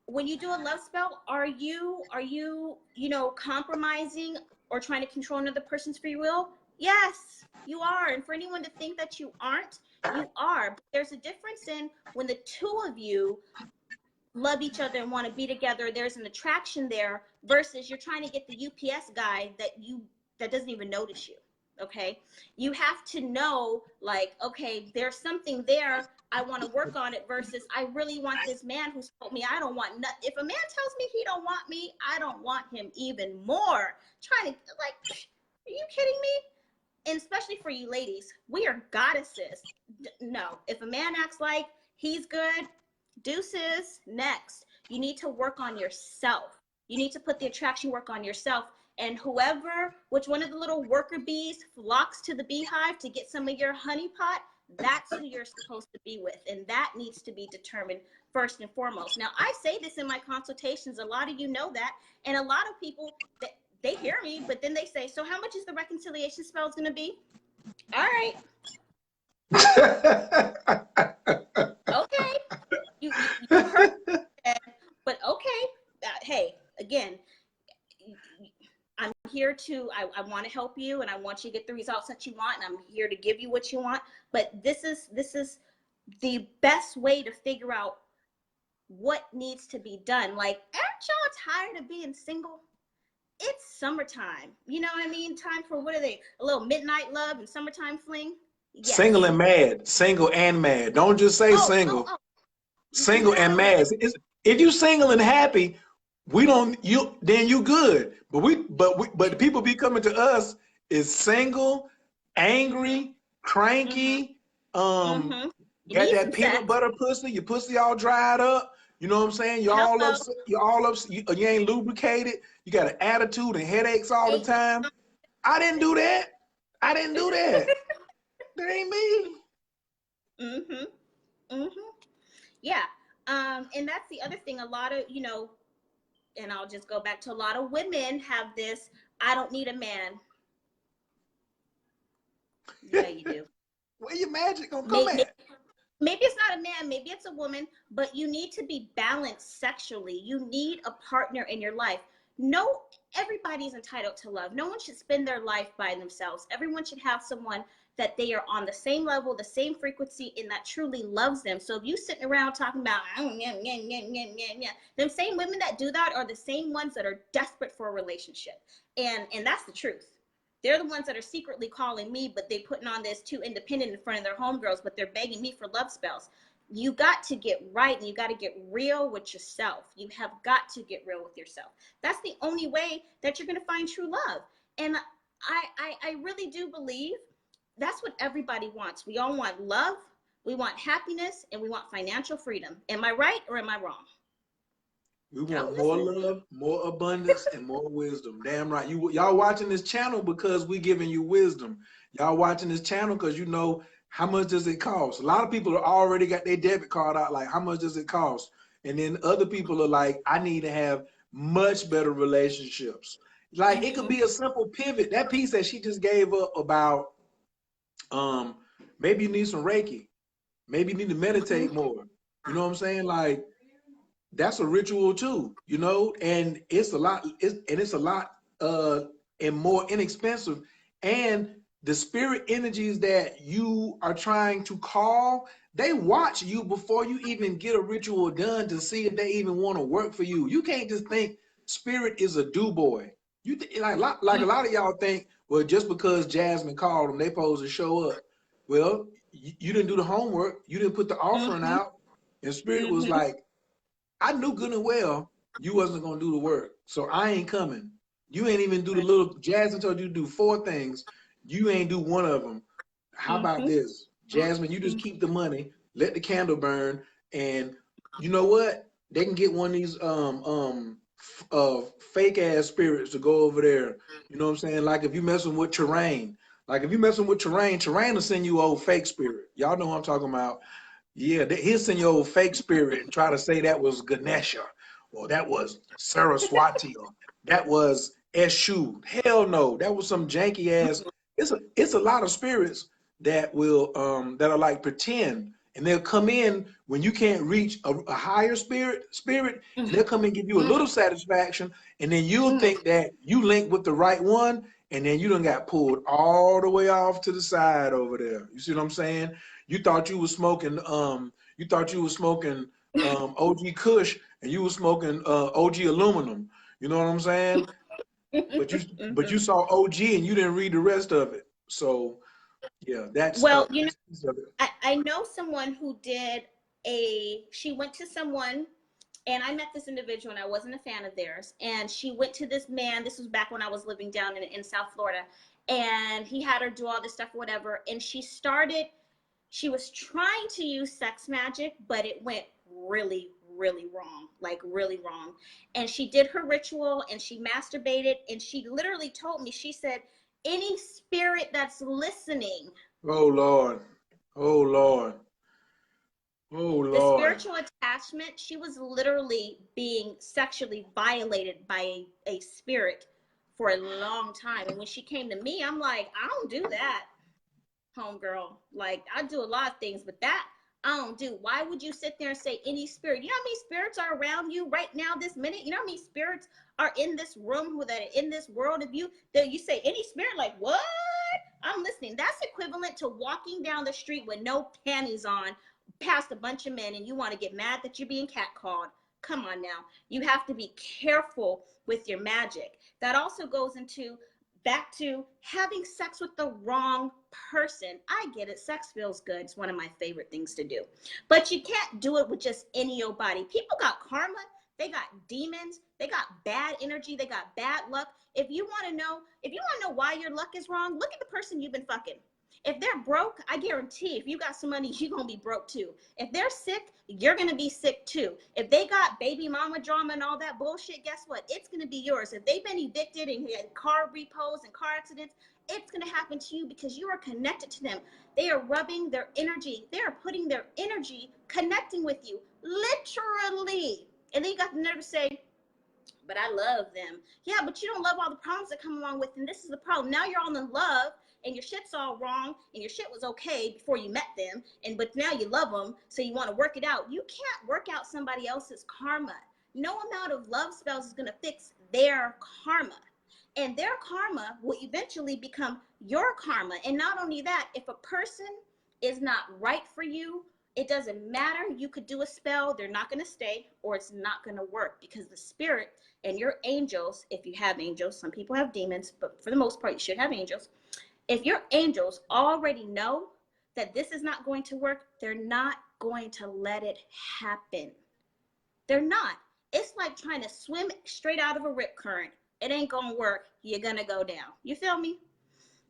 when you do a love spell, are you compromising or trying to control another person's free will? Yes, you are. And for anyone to think that you aren't, you are. But there's a difference in when the two of you love each other and want to be together, there's an attraction there, versus you're trying to get the UPS guy that doesn't even notice you. Okay, you have to know, like, okay, there's something there, I want to work on it, versus I really want this man who's told me I don't want nothing. If a man tells me he don't want me, I don't want him even more. Trying to, like, are you kidding me? And especially for you ladies, we are goddesses. No, if a man acts like he's good, deuces, next. You need to work on yourself. You need to put the attraction work on yourself. And which one of the little worker bees flocks to the beehive to get some of your honey pot, that's who you're supposed to be with. And that needs to be determined first and foremost. Now, I say this in my consultations. A lot of you know that. And a lot of people, they hear me, but then they say, so how much is the reconciliation spell going to be? All right. Okay. You heard that, but okay. Hey, again, I'm here I want to help you, and I want you to get the results that you want, and I'm here to give you what you want. But this is the best way to figure out what needs to be done. Like, aren't y'all tired of being single? It's summertime. You know what I mean? Time for, what are they? A little midnight love and summertime fling? Yes. Single and mad. Single and mad. Don't just say single. Single and mad. If you single and happy, then you good. But the people be coming to us is single, angry, cranky, got that peanut butter pussy, your pussy all dried up. You know what I'm saying? You ain't lubricated. You got an attitude and headaches all the time. I didn't do that. That ain't me. Yeah. And that's the other thing. A lot of, and I'll just go back to, a lot of women have this, I don't need a man. Yeah, you do. Where your magic gonna come at? Maybe it's not a man, maybe it's a woman, but you need to be balanced sexually. You need a partner in your life. No, everybody's entitled to love. No one should spend their life by themselves. Everyone should have someone that they are on the same level, the same frequency, and that truly loves them. So if you sitting around talking about, them same women that do that are the same ones that are desperate for a relationship. And that's the truth. They're the ones that are secretly calling me, but they putting on this too independent in front of their homegirls, but they're begging me for love spells. You got to get right, and you got to get real with yourself. You have got to get real with yourself. That's the only way that you're going to find true love. And I really do believe that's what everybody wants. We all want love, we want happiness, and we want financial freedom. Am I right or am I wrong? We I'm want more listening. love, more abundance, and more wisdom. Damn right. Y'all watching this channel because we giving you wisdom. Y'all watching this channel because you know how much does it cost. A lot of people are already got their debit card out, like how much does it cost? And then other people are like, I need to have much better relationships. Like it could be a simple pivot. That piece that she just gave up about maybe you need some Reiki. Maybe you need to meditate more. You know what I'm saying? Like that's a ritual too, you know, and it's a lot, it's a lot and more inexpensive. And the spirit energies that you are trying to call, they watch you before you even get a ritual done to see if they even want to work for you. You can't just think spirit is a do boy. Like a lot of y'all think, well, just because Jasmine called them, they supposed to show up. Well, you didn't do the homework, you didn't put the offering out, and spirit was like, I knew good and well you wasn't gonna do the work, so I ain't coming. You ain't even do the little. Jasmine told you to do 4 things. You ain't do one of them. How about this, Jasmine? You just keep the money, let the candle burn, and you know what? They can get one of these fake ass spirits to go over there. You know what I'm saying? Like if you messing with terrain, terrain will send you old fake spirit. Y'all know what I'm talking about. Yeah, he'll send your old fake spirit and try to say that was Ganesha, or that was Saraswati, or that was Eshu. Hell no, that was some janky ass. It's a lot of spirits that will that are like pretend, and they'll come in when you can't reach a higher spirit, and they'll come and give you a little satisfaction, and then you'll think that you link with the right one, and then you done got pulled all the way off to the side over there. You see what I'm saying? You thought you was smoking OG Kush, and you was smoking OG aluminum. You know what I'm saying? But you saw OG and you didn't read the rest of it. So yeah, that's Well, you know, that's a piece of it. I know someone who did she went to someone, and I met this individual and I wasn't a fan of theirs. And she went to this man, this was back when I was living down in South Florida, and he had her do all this stuff, whatever. And she was trying to use sex magic, but it went really, really wrong, like really wrong. And she did her ritual and she masturbated, and she literally told me, she said, any spirit that's listening, Oh Lord. Oh Lord. Oh the Lord. spiritual attachment, she was literally being sexually violated by a spirit for a long time. And when she came to me, I'm like, I don't do that, homegirl. Like, I do a lot of things, but that I don't do. Why would you sit there and say any spirit? You know how many spirits are around you right now, this minute? You know how many spirits are in this room, who that are in this world? If you say any spirit, like what? I'm listening. That's equivalent to walking down the street with no panties on past a bunch of men, and you want to get mad that you're being catcalled. Come on now. You have to be careful with your magic. That also goes into back to having sex with the wrong person. I get it. Sex feels good. It's one of my favorite things to do. But you can't do it with just any old body. People got karma. They got demons. They got bad energy. They got bad luck. If you want to know why your luck is wrong, look at the person you've been fucking. If they're broke, I guarantee if you got some money, you're going to be broke too. If they're sick, you're going to be sick too. If they got baby mama drama and all that bullshit, guess what? It's going to be yours. If they've been evicted and had car repos and car accidents, it's going to happen to you because you are connected to them. They are rubbing their energy. They are putting their energy connecting with you, literally. And then you got the nerve to say, but I love them. Yeah, but you don't love all the problems that come along with them. This is the problem. Now you're all in love, and your shit's all wrong, and your shit was okay before you met them, but now you love them, so you want to work it out. You can't work out somebody else's karma. No amount of love spells is going to fix their karma. And their karma will eventually become your karma. And not only that, if a person is not right for you, it doesn't matter. You could do a spell, they're not going to stay, or it's not going to work, because the spirit and your angels, if you have angels, some people have demons, but for the most part, you should have angels. If your angels already know that this is not going to work, they're not going to let it happen. They're not. It's like trying to swim straight out of a rip current. It ain't going to work. You're going to go down. You feel me?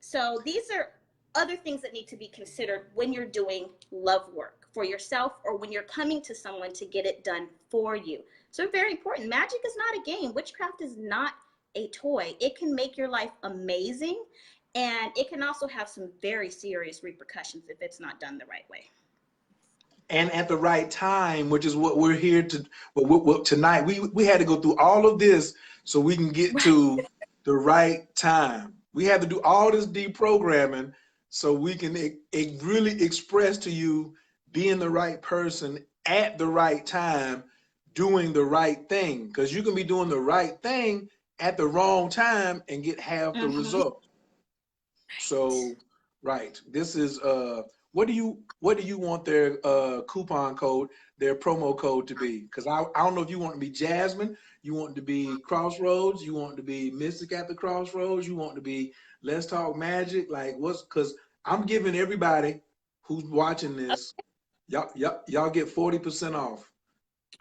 So these are other things that need to be considered when you're doing love work for yourself or when you're coming to someone to get it done for you. So very important. Magic is not a game. Witchcraft is not a toy. It can make your life amazing, and it can also have some very serious repercussions if it's not done the right way. And at the right time, which is what we're here to. Well, tonight we had to go through all of this so we can get to the right time. We had to do all this deprogramming so we can really express to you being the right person at the right time, doing the right thing. Because you can be doing the right thing at the wrong time and get half the result. So, right. This is what do you want their coupon code, their promo code to be? Because I don't know if you want to be Jasmine, you want to be Crossroads, you want to be Mystic at the Crossroads, you want to be Let's Talk Magic. Like what's, because I'm giving everybody who's watching this, y'all get 40% off.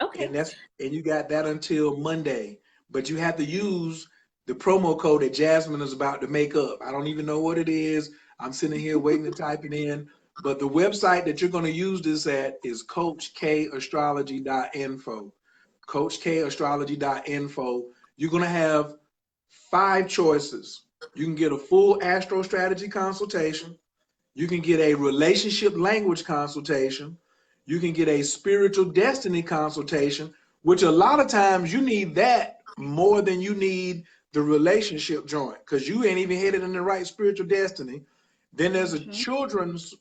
Okay. And you got that until Monday. But you have to use the promo code that Jasmine is about to make up. I don't even know what it is. I'm sitting here waiting to type it in. But the website that you're going to use this at is CoachKastrology.info. CoachKastrology.info. You're going to have 5 choices. You can get a full astro strategy consultation. You can get a relationship language consultation. You can get a spiritual destiny consultation, which a lot of times you need that more than you need the relationship joint, because you ain't even headed in the right spiritual destiny. Then there's a children's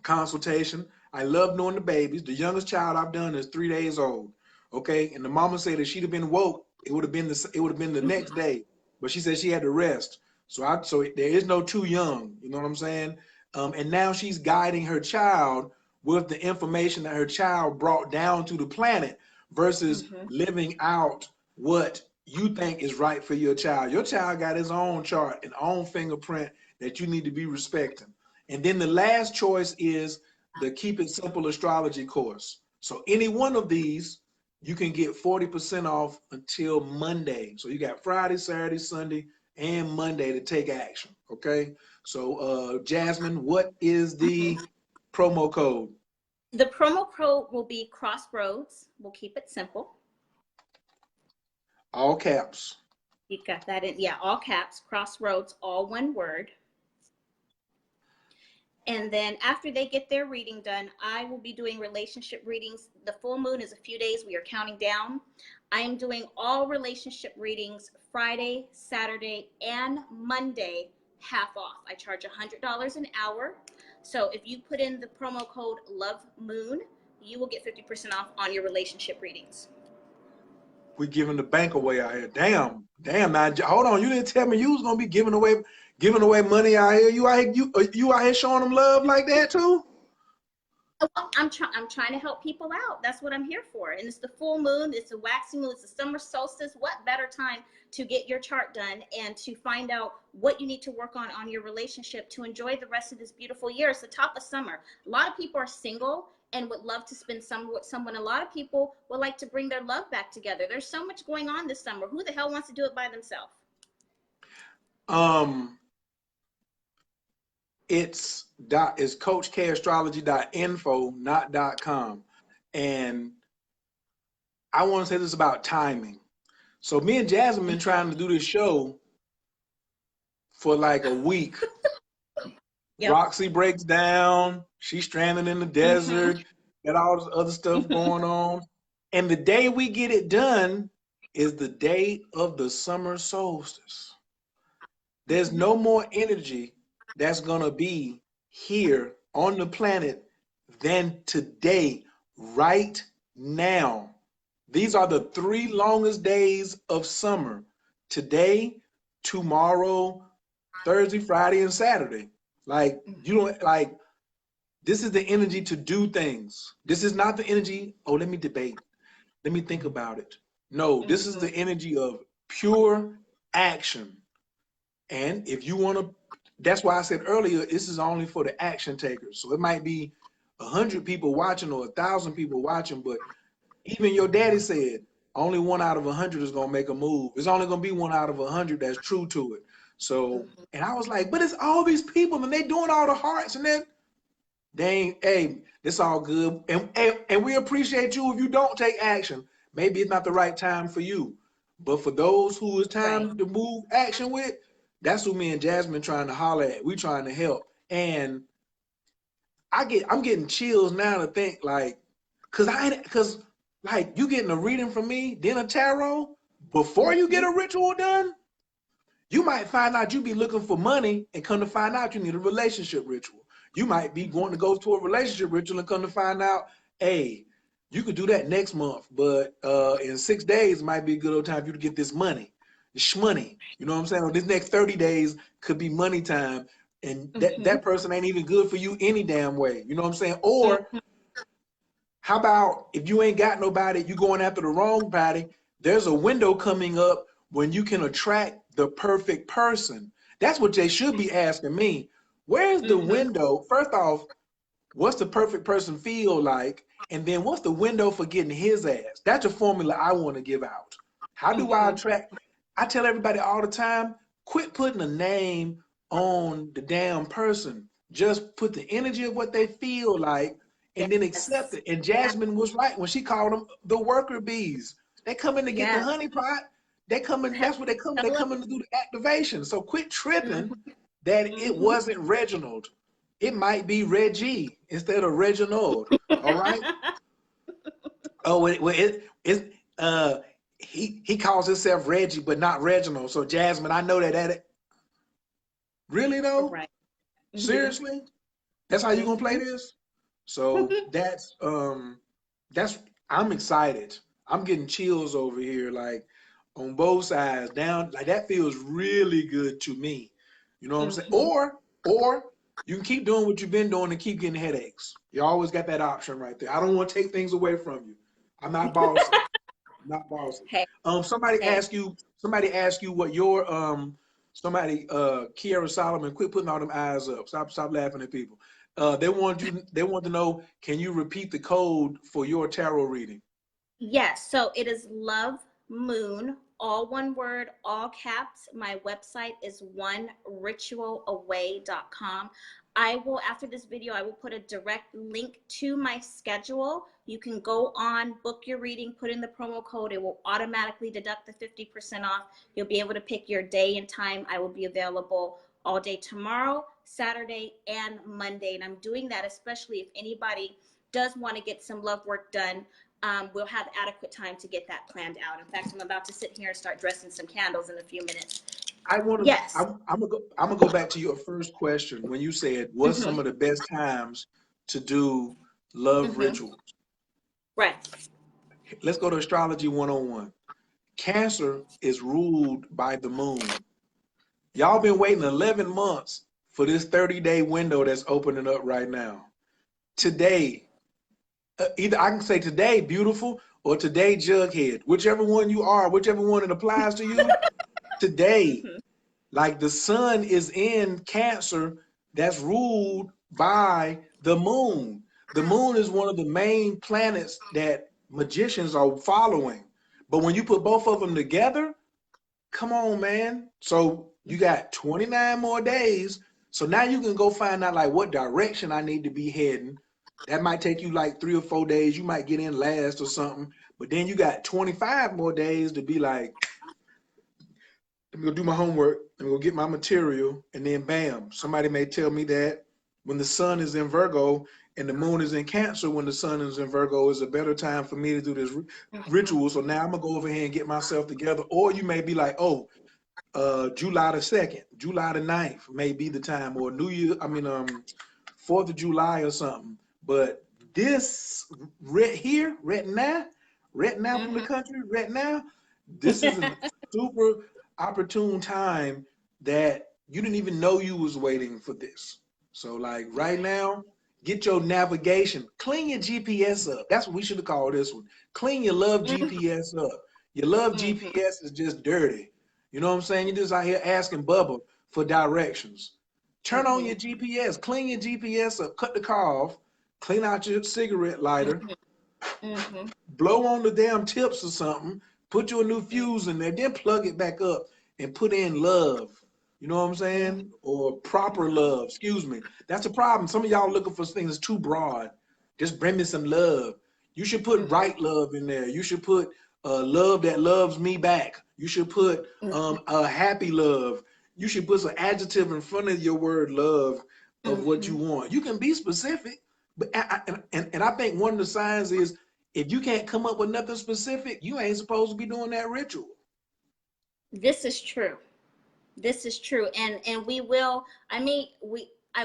consultation. I love knowing the babies. The youngest child I've done is 3 days old. Okay, and the mama said if she'd have been woke, it would have been the next day, but she said she had to rest. So there is no too young. You know what I'm saying? And now she's guiding her child with the information that her child brought down to the planet versus living out what you think is right for your child. Your child got his own chart and own fingerprint that you need to be respecting. And then the last choice is the Keep It Simple Astrology course. So any one of these, you can get 40% off until Monday. So you got Friday, Saturday, Sunday, and Monday to take action. Okay. So Jasmine, what is the promo code? The promo code will be Crossroads. We'll keep it simple. All caps. You got that in? Yeah, all caps. Crossroads, all one word. And then after they get their reading done, I will be doing relationship readings. The full moon is a few days. We are counting down. I am doing all relationship readings Friday, Saturday, and Monday, half off. I charge $100 an hour. So if you put in the promo code LOVEMOON, you will get 50% off on your relationship readings. We're giving the bank away out here. Damn. Now, hold on. You didn't tell me you was gonna be giving away money out here. You out here showing them love like that too? I'm trying to help people out. That's what I'm here for. And it's the full moon. It's a waxing moon. It's the summer solstice. What better time to get your chart done and to find out what you need to work on your relationship to enjoy the rest of this beautiful year. It's the top of summer. A lot of people are single and would love to spend summer with someone. A lot of people would like to bring their love back together. There's so much going on this summer. Who the hell wants to do it by themselves? It's CoachKastrology.info, not .com. And I want to say this about timing. So me and Jasmine been trying to do this show for like a week. Yep. Roxy breaks down. She's stranded in the desert. Got all this other stuff going on. And the day we get it done is the day of the summer solstice. There's no more energy that's gonna be here on the planet than today, right now. These are the 3 longest days of summer: today, tomorrow, Thursday, Friday, and Saturday. Like, you don't, like, this is the energy to do things. This is not the energy, oh, let me debate, let me think about it. No, this is the energy of pure action. And if you want to, that's why I said earlier, this is only for the action takers. So it might be 100 people watching or 1,000 people watching, but even your daddy said only 1 out of 100 is going to make a move. It's only going to be 1 out of 100 that's true to it. So, and I was like, but it's all these people and they doing all the hearts and then they ain't, hey, it's all good. And we appreciate you if you don't take action. Maybe it's not the right time for you. But for those who it's Right. time to move action with, that's who me and Jasmine trying to holler at. We trying to help. And I'm getting chills now to think like, cause like you getting a reading from me, then a tarot, before you get a ritual done, you might find out you be looking for money and come to find out you need a relationship ritual. You might be going to go to a relationship ritual and come to find out, hey, you could do that next month, but in 6 days might be a good old time for you to get this money, this shmoney. You know what I'm saying? Or this next 30 days could be money time, and that person ain't even good for you any damn way. You know what I'm saying? Or how about if you ain't got nobody, you going after the wrong body, there's a window coming up when you can attract the perfect person. That's what they should be asking me. Where's the window? First off, what's the perfect person feel like? And then what's the window for getting his ass? That's a formula I want to give out. How do I attract? I tell everybody all the time, quit putting a name on the damn person. Just put the energy of what they feel like and then accept Yes. it. And Jasmine was right when she called them the worker bees. They come in to get the Yes. honey pot. They come in, that's what they come. They come in to do the activation. So quit tripping that it wasn't Reginald. It might be Reggie instead of Reginald. All right. Oh, he calls himself Reggie, but not Reginald. So Jasmine, I know that really though. Right. Seriously, that's how you gonna play this? So that's I'm excited. I'm getting chills over here, like on both sides. Down, like that feels really good to me. You know what I'm saying? Or you can keep doing what you've been doing and keep getting headaches. You always got that option right there. I don't want to take things away from you. I'm not bossy. I'm not bossy. Hey, Somebody hey. ask you what your Kiara Solomon, quit putting all them eyes up. Stop laughing at people. They want to know, can you repeat the code for your tarot reading? Yes, so it is Love Moon, all one word, all caps. My website is oneritualaway.com. I will, after this video, I will put a direct link to my schedule. You can go on, book your reading, put in the promo code. It will automatically deduct the 50% off. You'll be able to pick your day and time. I will be available all day tomorrow, Saturday, and Monday. And I'm doing that especially if anybody does want to get some love work done. We'll have adequate time to get that planned out. In fact, I'm about to sit here and start dressing some candles in a few minutes. Yes. I'm gonna go back to your first question when you said what's some of the best times to do love rituals. Right. Let's go to Astrology 101. Cancer is ruled by the moon. Y'all been waiting 11 months for this 30-day window that's opening up right now. Today, either I can say today, beautiful, or today, jughead. Whichever one you are, whichever one it applies to you, today, like the sun is in Cancer, that's ruled by the moon. The moon is one of the main planets that magicians are following. But when you put both of them together, come on, man. So you got 29 more days. So now you can go find out like what direction I need to be heading. That might take you like 3 or 4 days. You might get in last or something. But then you got 25 more days to be like, let me go do my homework. Let me go get my material. And then bam, somebody may tell me that when the sun is in Virgo and the moon is in Cancer, when the sun is in Virgo is a better time for me to do this ritual. So now I'm gonna go over here and get myself together. Or you may be like, oh, July the 2nd, July the 9th may be the time, or 4th of July or something. But this right now from the country, right now, this is a super opportune time that you didn't even know you was waiting for this. So like right now, get your navigation, clean your GPS up. That's what we should have called this one. Clean your love GPS up. Your love GPS is just dirty. You know what I'm saying? You're just out here asking Bubba for directions. Turn on your GPS, clean your GPS up, cut the car off, clean out your cigarette lighter, blow on the damn tips or something, put you a new fuse in there, then plug it back up and put in love. You know what I'm saying? Or proper love, excuse me. That's a problem. Some of y'all looking for things that's too broad. Just bring me some love. You should put right love in there. You should put love that loves me back. You should put a happy love. You should put some adjective in front of your word love of what you want. You can be specific, but and I think one of the signs is if you can't come up with nothing specific, you ain't supposed to be doing that ritual. This is true. This is true. And we will, I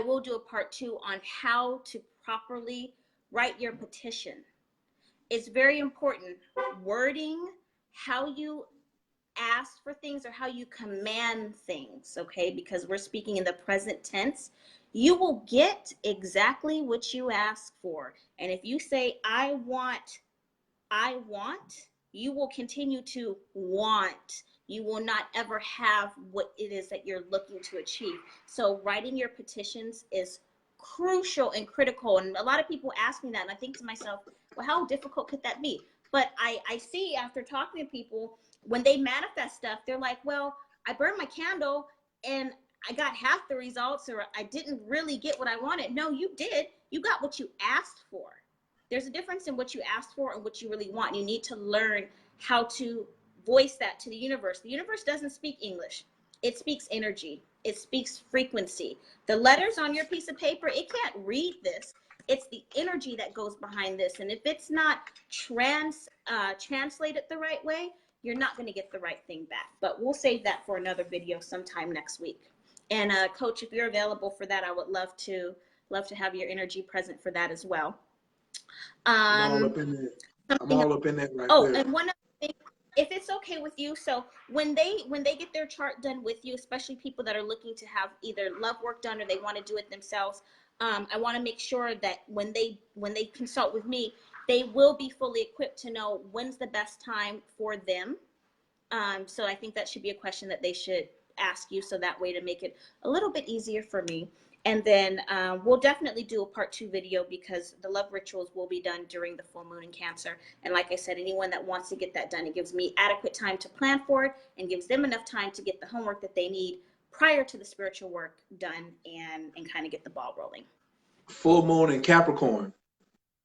will do a part 2 on how to properly write your petition. It's very important. Wording, how you ask for things or how you command things, okay? Because we're speaking in the present tense. You will get exactly what you ask for. And if you say, I want, you will continue to want. You will not ever have what it is that you're looking to achieve. So writing your petitions is crucial and critical. And a lot of people ask me that, and I think to myself, well, how difficult could that be? But I see after talking to people, when they manifest stuff, they're like, well, I burned my candle and I got half the results, or I didn't really get what I wanted. No, you did. You got what you asked for. There's a difference in what you asked for and what you really want. You need to learn how to voice that to the universe. The universe doesn't speak English. It speaks energy. It speaks frequency. The letters on your piece of paper, it can't read this. It's the energy that goes behind this. And if it's not translated the right way, you're not going to get the right thing back. But we'll save that for another video sometime next week. And Coach, if you're available for that, I would love to have your energy present for that as well. I'm all up in there. I'm all up in that right there. Oh, and one other thing, if it's okay with you, so when they get their chart done with you, especially people that are looking to have either love work done or they want to do it themselves, I want to make sure that when they consult with me, they will be fully equipped to know when's the best time for them. So I think that should be a question that they should ask you, so that way to make it a little bit easier for me. And then we'll definitely do a part 2 video, because the love rituals will be done during the full moon in Cancer. And like I said, anyone that wants to get that done, it gives me adequate time to plan for it and gives them enough time to get the homework that they need prior to the spiritual work done, and kind of get the ball rolling. Full moon in Capricorn.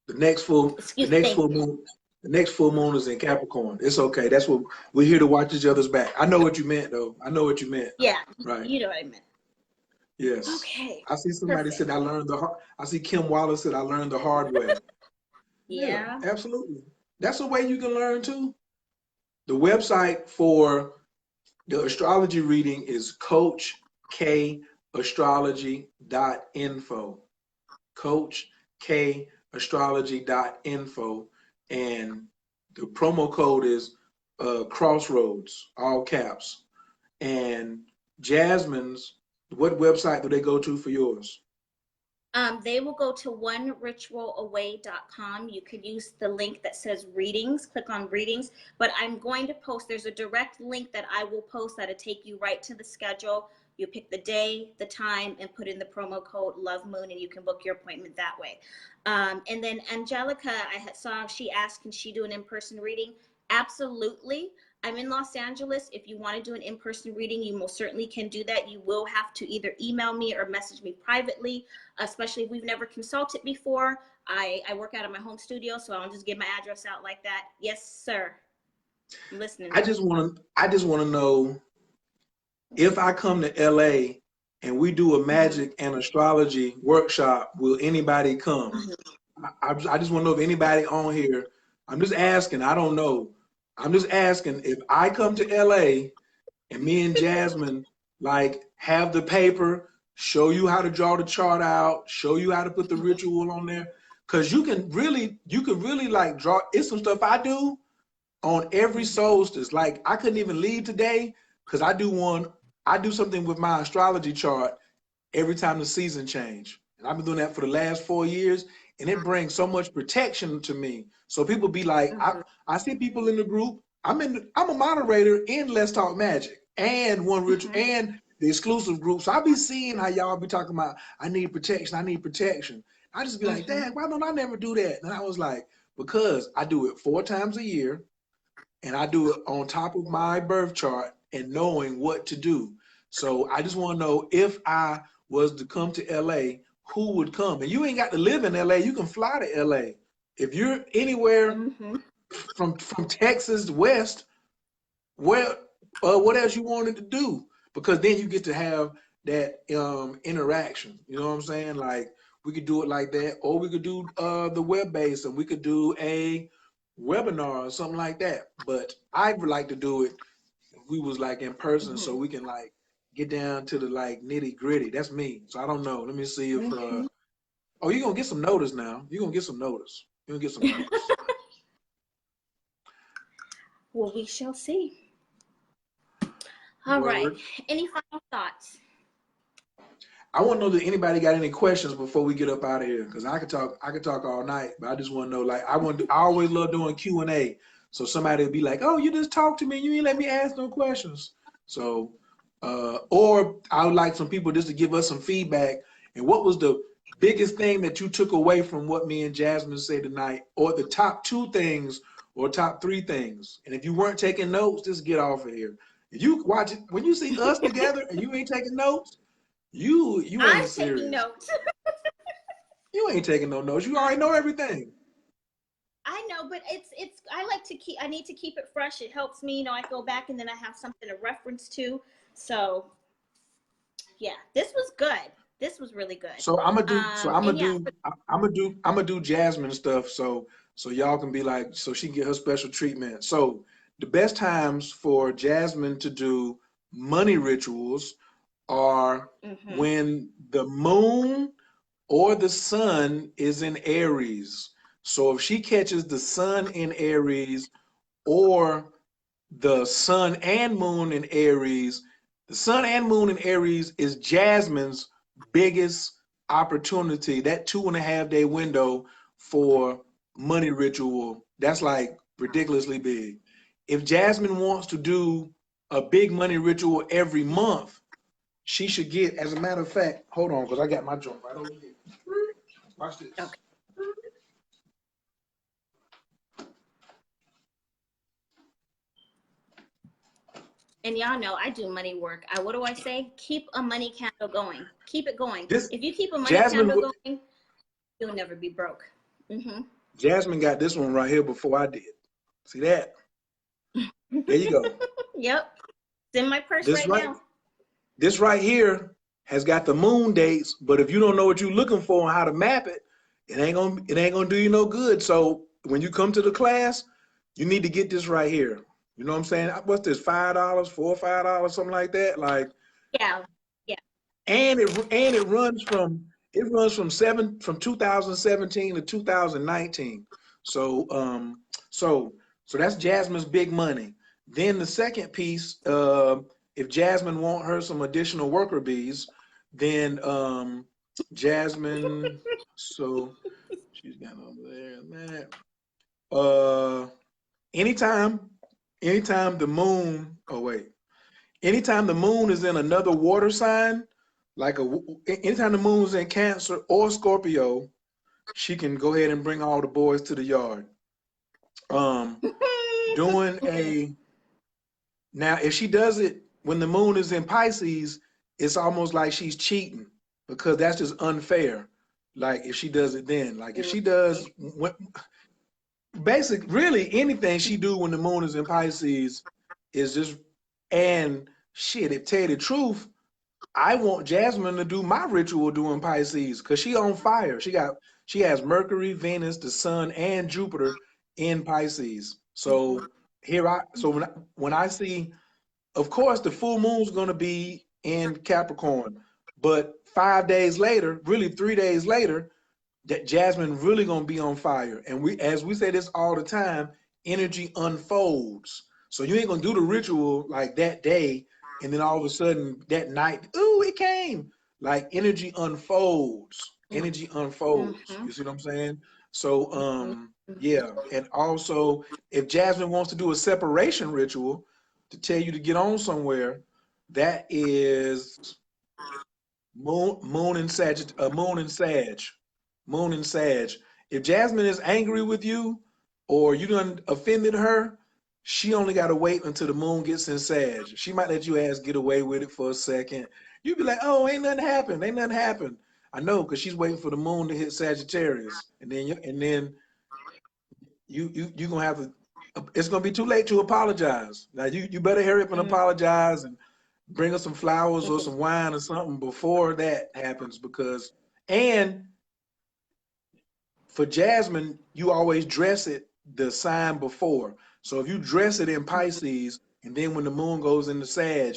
The next full moon is in Capricorn. It's okay. That's what we're here to watch each other's back. I know what you meant, though. I know what you meant. Yeah, right. You know what I meant. Yes. Okay. I see somebody said I see Kim Wallace said I learned the hard way. Yeah. Absolutely. That's a way you can learn too. The website for the astrology reading is Coach Khayr Astrology.info. Coach Khayr Astrology.info, and the promo code is Crossroads, all caps. And Jasmine's, what website do they go to for yours? They will go to oneritualaway.com. You could use the link that says readings, click on readings, but I'm going to post, there's a direct link that I will post that'll take you right to the schedule. You pick the day, the time, and put in the promo code Love Moon, and you can book your appointment that way. And then Angelica, saw she asked, can she do an in-person reading? Absolutely. I'm in Los Angeles. If you want to do an in-person reading, you most certainly can do that. You will have to either email me or message me privately, especially if we've never consulted before. I work out of my home studio, so I'll just give my address out like that. Yes, sir. I'm listening. I just want to know, if I come to LA and we do a magic and astrology workshop, will anybody come? I just want to know if anybody on here, I'm just asking, I don't know. I'm just asking, if I come to LA and me and Jasmine like have the paper, show you how to draw the chart out, show you how to put the ritual on there, because you can really like draw. It's some stuff I do on every solstice. Like I couldn't even leave today because I do something with my astrology chart every time the season change. And I've been doing that for the last 4 years, and it brings so much protection to me. So people be like, I see people in the group. I'm a moderator in Let's Talk Magic and One Ritual and the exclusive group. So I be seeing how y'all be talking about, I need protection, I need protection. I just be like, Dad, why don't I never do that? And I was like, because I do it 4 times a year, and I do it on top of my birth chart and knowing what to do. So I just want to know, if I was to come to LA, who would come? And you ain't got to live in LA. You can fly to LA. If you're anywhere from Texas west, where what else you wanted to do? Because then you get to have that interaction. You know what I'm saying? Like, we could do it like that, or we could do the web based, and we could do a webinar or something like that. But I would like to do it if we was like in person, so we can like get down to the like nitty gritty. That's me. So I don't know. Let me see if oh, you're gonna get some notice now. You're gonna get some notice. You're gonna get some notice. Well, we shall see. All right. Word. Any final thoughts? I want to know that anybody got any questions before we get up out of here, because I could talk all night, but I just want to know, like, I always love doing Q&A. So somebody will be like, "Oh, you just talked to me, you ain't let me ask no questions." So, or I would like some people just to give us some feedback. And what was the biggest thing that you took away from what me and Jasmine said tonight, or the top 2 things or top 3 things? And if you weren't taking notes, just get off of here. If you watch it, when you see us together and you ain't taking notes, you ain't serious. I'm taking notes. You ain't taking no notes. You already know everything. I know, but I need to keep it fresh. It helps me, I go back and then I have something to reference to. So yeah, this was good. This was really good. So I'm gonna do Jasmine stuff, so y'all can be like, so she can get her special treatment. So the best times for Jasmine to do money rituals are when the moon or the sun is in Aries. So if she catches the sun in Aries, or the sun and moon in Aries, the sun and moon in Aries is Jasmine's biggest opportunity. That 2.5 day window for money ritual, that's like ridiculously big. If Jasmine wants to do a big money ritual every month, she should get, as a matter of fact, hold on, because I got my joint right over here. Watch this. Okay. And y'all know I do money work. What do I say? Keep a money candle going. Keep it going. If you keep a money candle going, you'll never be broke. Jasmine got this one right here before I did. See that? There you go. Yep. It's in my purse right now. This right here has got the moon dates, but if you don't know what you're looking for and how to map it, it ain't gonna do you no good. So when you come to the class, you need to get this right here. You know what I'm saying? What's this? $5, $4 or $5, something like that. Like, yeah. And it runs from 2017 to 2019. So so that's Jasmine's big money. Then the second piece, if Jasmine want her some additional worker bees, then Jasmine, so she's got over there and that. Anytime the moon, anytime the moon is in another water sign, like anytime the moon's in Cancer or Scorpio, she can go ahead and bring all the boys to the yard. Now if she does it when the moon is in Pisces, it's almost like she's cheating, because that's just unfair. Like if she does it then, like if she does really anything she do when the moon is in Pisces is just, and shit, to tell you the truth, I want Jasmine to do my ritual doing Pisces, because she on fire. She has Mercury, Venus, the Sun, and Jupiter in Pisces. So when I see, of course, the full moon's gonna be in Capricorn, but 5 days later, really 3 days later, that Jasmine really gonna be on fire. And as we say this all the time, energy unfolds. So you ain't gonna do the ritual like that day, and then all of a sudden that night, ooh, it came. Like energy unfolds. Energy unfolds. You see what I'm saying? So yeah. And also, if Jasmine wants to do a separation ritual to tell you to get on somewhere, that is moon and Sag. Moon and Sag. If Jasmine is angry with you, or you done offended her, she only got to wait until the moon gets in Sag. She might let you ass get away with it for a second. You be like, oh, ain't nothing happened. Ain't nothing happened. I know, because she's waiting for the moon to hit Sagittarius. And then you gonna have to, it's gonna be too late to apologize. Now you better hurry up and apologize and bring us some flowers or some wine or something before that happens, because, and for Jasmine, you always dress it the sign before. So if you dress it in Pisces, and then when the moon goes into Sag,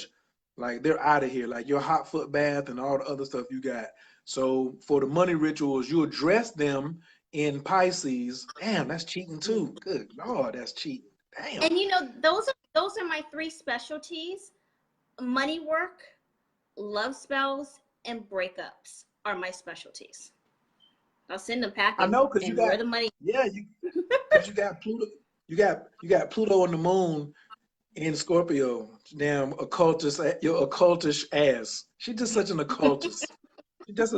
like they're out of here, like your hot foot bath and all the other stuff you got. So for the money rituals, you address them in Pisces. Damn, that's cheating too. Good Lord, that's cheating. Damn. And you know, those are my 3 specialties. Money work, love spells, and breakups are my specialties. I'll send them packing. I know, because you got where the money. Yeah, because you got Pluto. You got Pluto on the moon in Scorpio. Damn occultist, your occultish ass. She's just such an occultist. She's just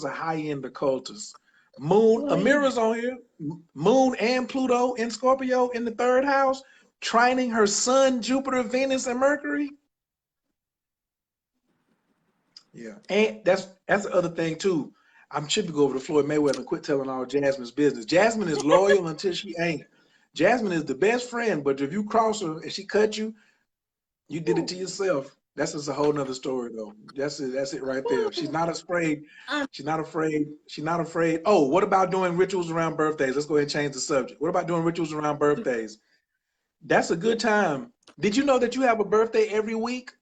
a high-end occultist. Moon, Amira's on here. Moon and Pluto in Scorpio in the 3rd house, trining her sun, Jupiter, Venus, and Mercury. Yeah, and that's the other thing too. I'm should go over to Floyd Mayweather and quit telling all Jasmine's business. Jasmine is loyal until she ain't. Jasmine is the best friend, but if you cross her and she cut you, you did it to yourself. That's just a whole nother story, though. That's it right there. She's not afraid. She's not afraid. She's not afraid. Oh, what about doing rituals around birthdays? Let's go ahead and change the subject. What about doing rituals around birthdays? That's a good time. Did you know that you have a birthday every week?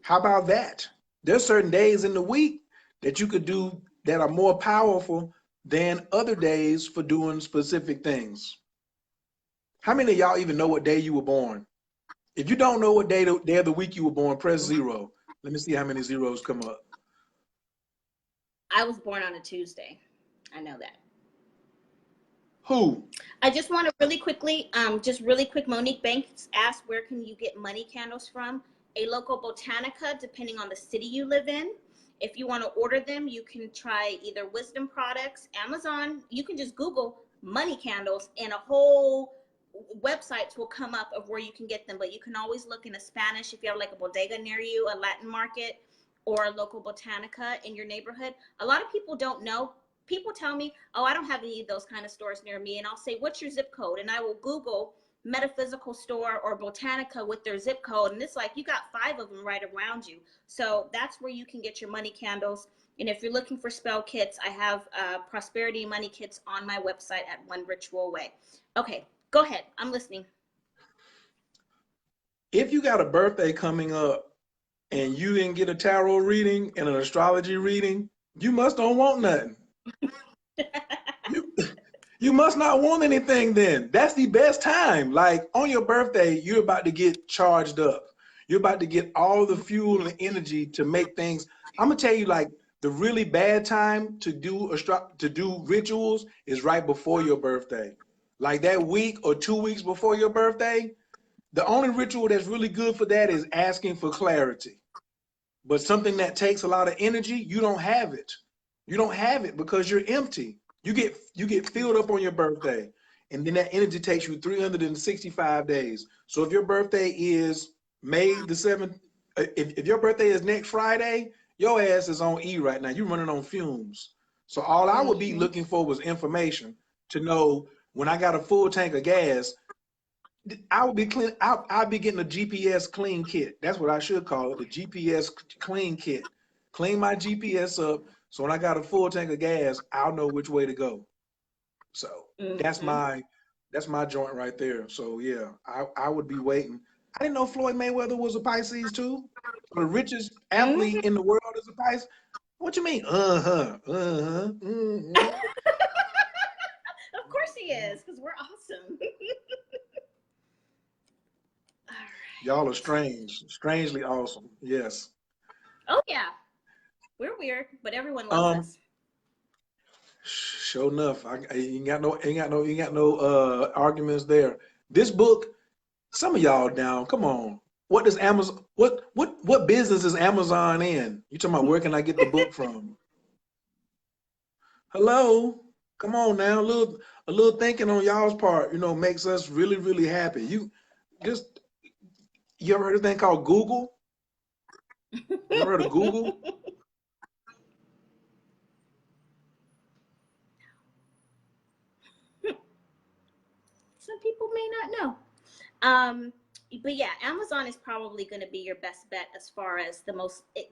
How about that? There's certain days in the week that you could do that are more powerful than other days for doing specific things. How many of y'all even know what day you were born? If you don't know what day of the week you were born, press 0. Let me see how many zeros come up. I was born on a Tuesday. I know that. Who? I just want to really quick, Monique Banks asked, where can you get money candles from? A local botanica, depending on the city you live in. If you want to order them, you can try either Wisdom Products, Amazon. You can just Google money candles and a whole websites will come up of where you can get them. But you can always look in Spanish if you have like a bodega near you, a Latin market, or a local botanica in your neighborhood. A lot of people don't know. People tell me, oh, I don't have any of those kind of stores near me. And I'll say, what's your zip code? And I will Google metaphysical store or botanica with their zip code, and it's like you got 5 of them right around you. So that's where you can get your money candles. And if you're looking for spell kits, I have prosperity money kits on my website at One Ritual Away. Okay, go ahead, I'm listening. If you got a birthday coming up and you didn't get a tarot reading and an astrology reading, you must don't want nothing. You must not want anything then. That's the best time. Like on your birthday, you're about to get charged up. You're about to get all the fuel and energy to make things. I'm gonna tell you, like, the really bad time to do rituals is right before your birthday. Like that week or 2 weeks before your birthday. The only ritual that's really good for that is asking for clarity. But something that takes a lot of energy, you don't have it. You don't have it because you're empty. You get filled up on your birthday, and then that energy takes you 365 days. So if your birthday is May the 7th, if your birthday is next Friday, your ass is on E right now. You're running on fumes. So all I would be looking for was information to know when I got a full tank of gas, I would be clean. I'll be getting a GPS clean kit. That's what I should call it, the GPS clean kit. Clean my GPS up. So when I got a full tank of gas, I'll know which way to go. So that's my joint right there. So yeah, I would be waiting. I didn't know Floyd Mayweather was a Pisces too. The richest athlete in the world is a Pisces. What you mean? Of course he is, because we're awesome. All right. Y'all are strangely awesome. Yes. Oh yeah. We're weird, but everyone loves us. Sure enough, I ain't got no arguments there. This book, some of y'all down. Come on, what does Amazon? What business is Amazon in? You talking about where can I get the book from? Hello. Come on now, a little thinking on y'all's part, you know, makes us really, really happy. Just you ever heard of a thing called Google? You ever heard of Google? Some people may not know. But yeah, Amazon is probably going to be your best bet as far as the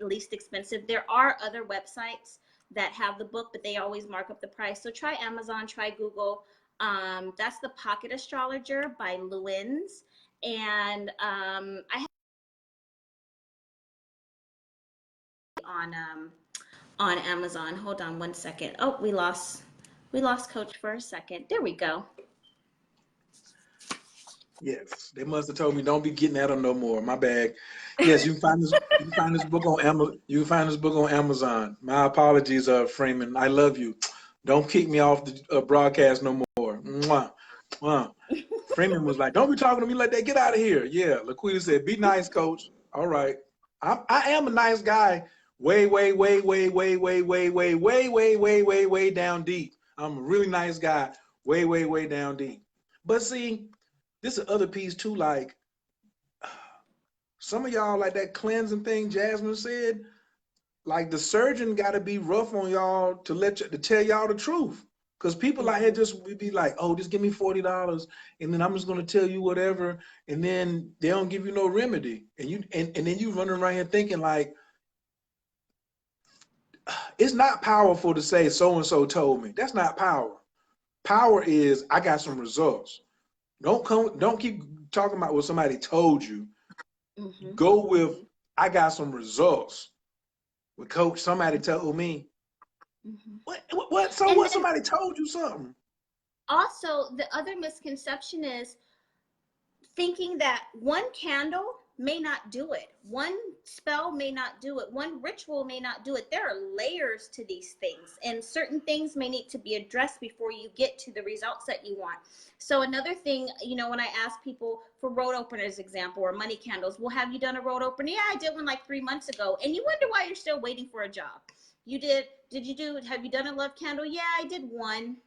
least expensive. There are other websites that have the book, but they always mark up the price. So try Amazon, try Google. That's the Pocket Astrologer by Lewins, and I have on on Amazon. Hold on one second. Oh, we lost Coach for a second. There we go. Yes, they must have told me don't be getting at them no more. My bad. Yes, you can find this. You can find this book on Amazon. You can find this book on Amazon. My apologies, Freeman. I love you. Don't kick me off the broadcast no more. Mwah. Mwah. Freeman was like, "Don't be talking to me like that. Get out of here." Yeah, Laquita said, "Be nice, Coach." All right, I am a nice guy. Way, way, way, way, way, way, way, way, way, way, way, way, way down deep. I'm a really nice guy. Way, way, way down deep. But see, this is the other piece too. Like some of y'all, like that cleansing thing Jasmine said. Like the surgeon got to be rough on y'all to tell y'all the truth. Because people out here just be like, oh, just give me $40 and then I'm just gonna tell you whatever, and then they don't give you no remedy. And then you running around here thinking like it's not powerful to say so and so told me. That's not power. Power is I got some results. Don't keep talking about what somebody told you. Go with I got some results. With Coach, somebody told me. What? So And what? then Somebody told you something. also, the other misconception is thinking that one candle may not do it, one spell may not do it, one ritual may not do it. There are layers to these things, and certain things may need to be addressed before you get to the results that you want. So another thing, you know, when I ask people for road openers example or money candles, well, have you done a road opener? Yeah, I did one like 3 months ago. And you wonder why you're still waiting for a job. Have you done a love candle? Yeah, I did one.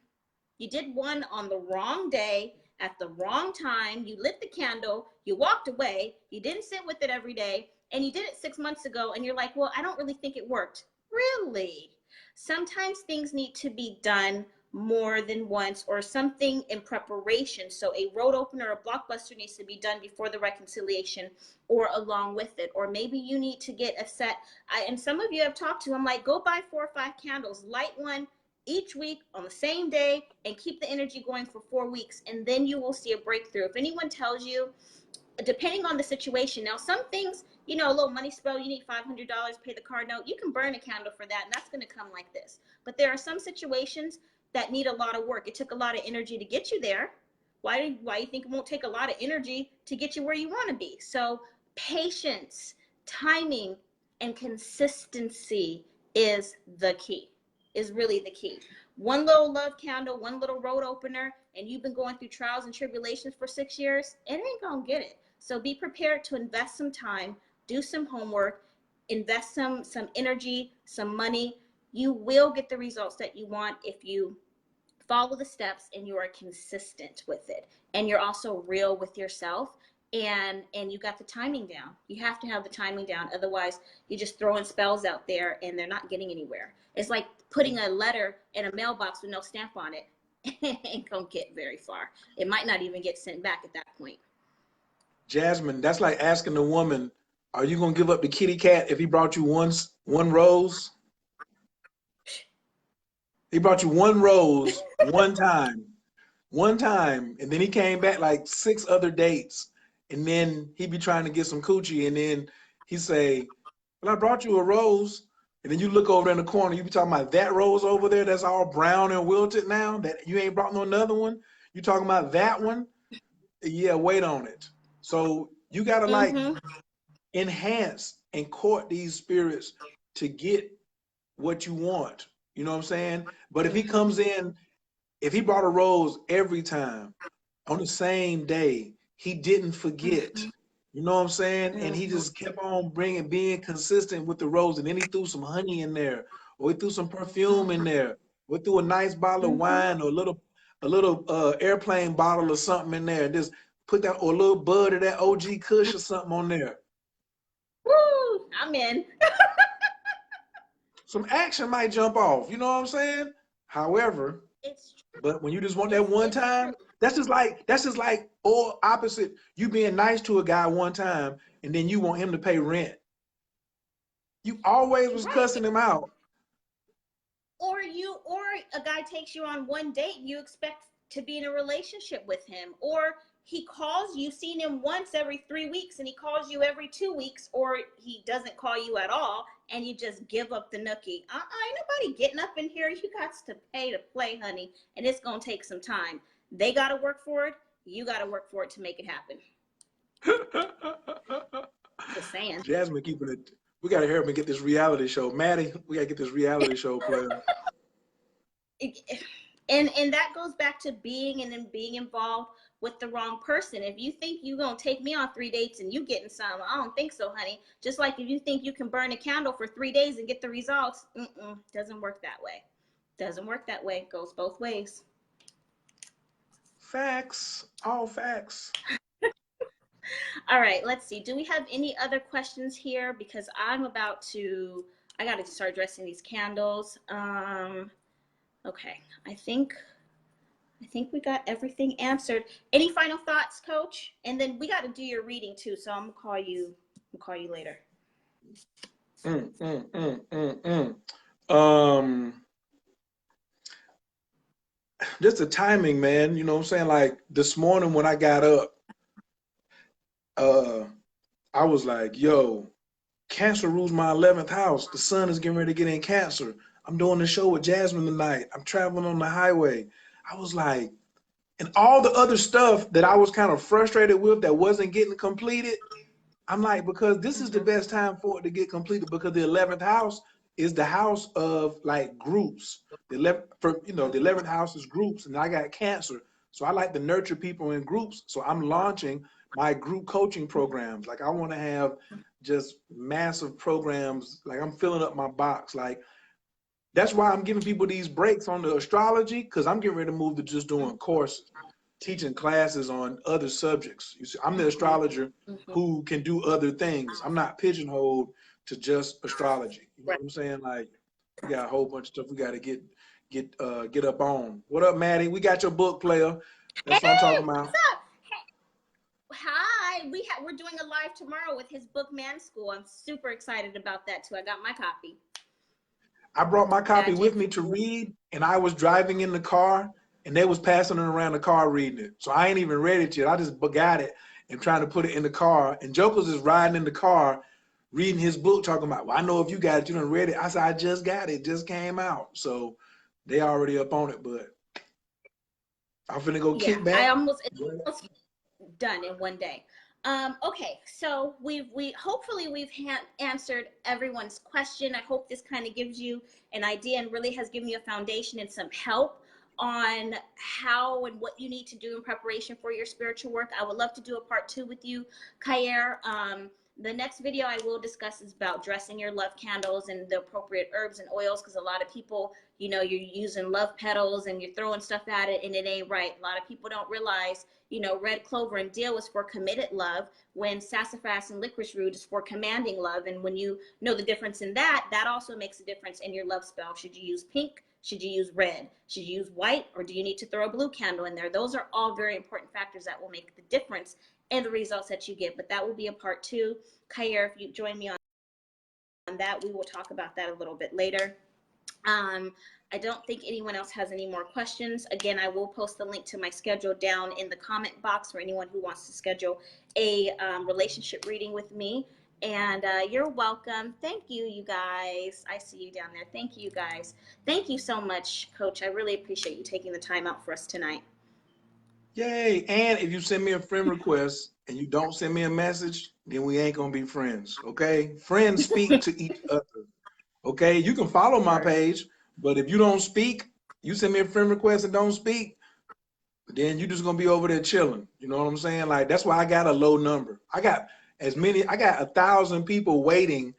You did one on the wrong day at the wrong time. You lit the candle, you walked away, you didn't sit with it every day, and you did it 6 months ago, and you're like, well, I don't really think it worked. Really? Sometimes things need to be done more than once or something in preparation. So a road opener or blockbuster needs to be done before the reconciliation or along with it. Or maybe you need to get a set. And some of you have talked to, I'm like, go buy 4 or 5 candles, light one each week on the same day and keep the energy going for 4 weeks, and then you will see a breakthrough. If anyone tells you, depending on the situation, now some things, you know, a little money spell, you need $500, pay the card note, you can burn a candle for that, and that's going to come like this. But there are some situations that need a lot of work. It took a lot of energy to get you there. Why do you think it won't take a lot of energy to get you where you want to be? So patience, timing, and consistency is the key, is really the key. One little love candle, one little road opener, and you've been going through trials and tribulations for 6 years, it ain't gonna get it. So be prepared to invest some time, do some homework, invest some energy, some money. You will get the results that you want if you follow the steps and you are consistent with it, and you're also real with yourself, and you got the timing down. You have to have the timing down, otherwise you're just throwing spells out there and they're not getting anywhere. It's like putting a letter in a mailbox with no stamp on it. It ain't gonna get very far. It might not even get sent back at that point. Jasmine, that's like asking the woman, "Are you gonna give up the kitty cat if he brought you one rose?" He brought you one rose one time, and then he came back like 6 other dates, and then he be trying to get some coochie, and then he say, "Well, I brought you a rose," and then you look over in the corner, you be talking about that rose over there that's all brown and wilted now, that you ain't brought no another one. You talking about that one? Yeah, wait on it. So you gotta like Mm-hmm. enhance and court these spirits to get what you want. You know what I'm saying? But if he comes in, if he brought a rose every time on the same day, he didn't forget. Mm-hmm. You know what I'm saying? And he Mm-hmm. just kept on being consistent with the rose, and then he threw some honey in there, or he threw some perfume in there. We'll do a nice bottle of wine or a little airplane bottle or something in there. Just put that, or a little bud of that OG Kush or something on there. Woo! I'm in. Some action might jump off. You know what I'm saying? However, It's true. but when you just want that one time, that's just like or opposite. You being nice to a guy one time and then you want him to pay rent. You always was cussing him out. Or a guy takes you on one date, you expect to be in a relationship with him, or he calls you, seen him once every 3 weeks, and he calls you every 2 weeks, or he doesn't call you at all, and you just give up the nookie. Ain't nobody getting up in here. You got to pay to play, honey, and it's gonna take some time. They gotta work for it. You gotta work for it to make it happen. Just saying. Jasmine keeping it. We gotta help me get this reality show. Maddie, we gotta get this reality show playing. And that goes back to being involved with the wrong person. If you think you're gonna take me on 3 dates and you getting some, I don't think so, honey. Just like if you think you can burn a candle for 3 days and get the results, doesn't work that way. Doesn't work that way. It goes both ways. Facts, all facts. All right, let's see. Do we have any other questions here? Because I got to start dressing these candles. Okay, I think we got everything answered. Any final thoughts, Coach? And then we got to do your reading too, so I'm gonna call you later. Just the timing, man. You know what I'm saying? Like this morning when I got up, I was like, yo, Cancer rules my 11th house. The sun is getting ready to get in Cancer. I'm doing the show with Jasmine tonight. I'm traveling on the highway. I was like, and all the other stuff that I was kind of frustrated with that wasn't getting completed, I'm like, because this is the best time for it to get completed, because the 11th house is the house of like groups. The 11th house is groups, and I got Cancer. So I like to nurture people in groups. So I'm launching my group coaching programs. Like I want to have just massive programs. Like I'm filling up my box. Like that's why I'm giving people these breaks on the astrology, because I'm getting ready to move to just doing courses, teaching classes on other subjects. You see, I'm the astrologer who can do other things. I'm not pigeonholed to just astrology. You know what I'm saying? Like we got a whole bunch of stuff we got to get up on. What up, Maddie? We got your book, player. That's what I'm talking about. What's up? Hi, we're doing a live tomorrow with his book, Man School. I'm super excited about that too. I got my copy. I brought my copy with me to read, and I was driving in the car, and they was passing it around the car reading it. So I ain't even read it yet. I just got it and trying to put it in the car. And Jokers is riding in the car, reading his book, talking about, well, I know if you got it, you done read it. I said, I just got it. It just came out. So they already up on it, but I'm finna go kick back. I almost done in one day. Okay, so hopefully we've answered everyone's question. I hope this kind of gives you an idea and really has given you a foundation and some help on how and what you need to do in preparation for your spiritual work. I would love to do a part 2 with you, Khayr. The next video I will discuss is about dressing your love candles and the appropriate herbs and oils, because a lot of people, you're using love petals and you're throwing stuff at it and it ain't right. A lot of people don't realize, red clover and dill is for committed love, when sassafras and licorice root is for commanding love. And when you know the difference in that, that also makes a difference in your love spell. Should you use pink? Should you use red? Should you use white? Or do you need to throw a blue candle in there? Those are all very important factors that will make the difference and the results that you get. But that will be a part 2. Khayr, if you join me on that, we will talk about that a little bit later. I don't think anyone else has any more questions. Again, I will post the link to my schedule down in the comment box for anyone who wants to schedule a relationship reading with me. And you're welcome. Thank you, you guys. I see you down there. Thank you, guys. Thank you so much, Coach. I really appreciate you taking the time out for us tonight. Yay. And if you send me a friend request and you don't send me a message, then we ain't going to be friends. Okay. Friends speak to each other. Okay. You can follow my page, but if you don't speak, you send me a friend request and don't speak, then you just going to be over there chilling. You know what I'm saying? Like, that's why I got a low number. I got 1,000 people waiting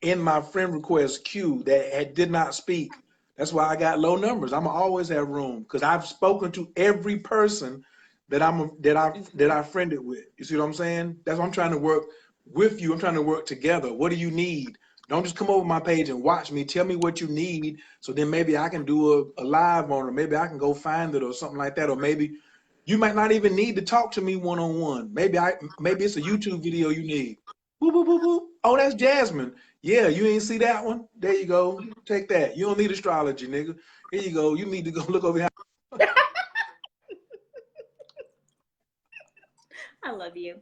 in my friend request queue that did not speak. That's why I got low numbers. I'm always have room because I've spoken to every person that I friended with. You see what I'm saying? That's why I'm trying to work with you. I'm trying to work together. What do you need? Don't just come over my page and watch me. Tell me what you need, so then maybe I can do a live on it. Maybe I can go find it or something like that. Or maybe you might not even need to talk to me one-on-one. Maybe it's a YouTube video you need. Boop, boop, boop, boop. Oh, that's Jasmine. Yeah, you ain't see that one? There you go. Take that. You don't need astrology, nigga. Here you go. You need to go look over here. I love you.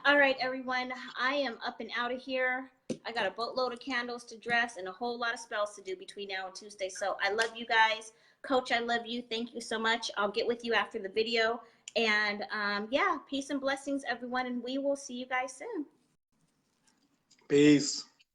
All right, everyone. I am up and out of here. I got a boatload of candles to dress and a whole lot of spells to do between now and Tuesday. So I love you guys. Coach, I love you. Thank you so much. I'll get with you after the video. And yeah, peace and blessings, everyone. And we will see you guys soon. Peace.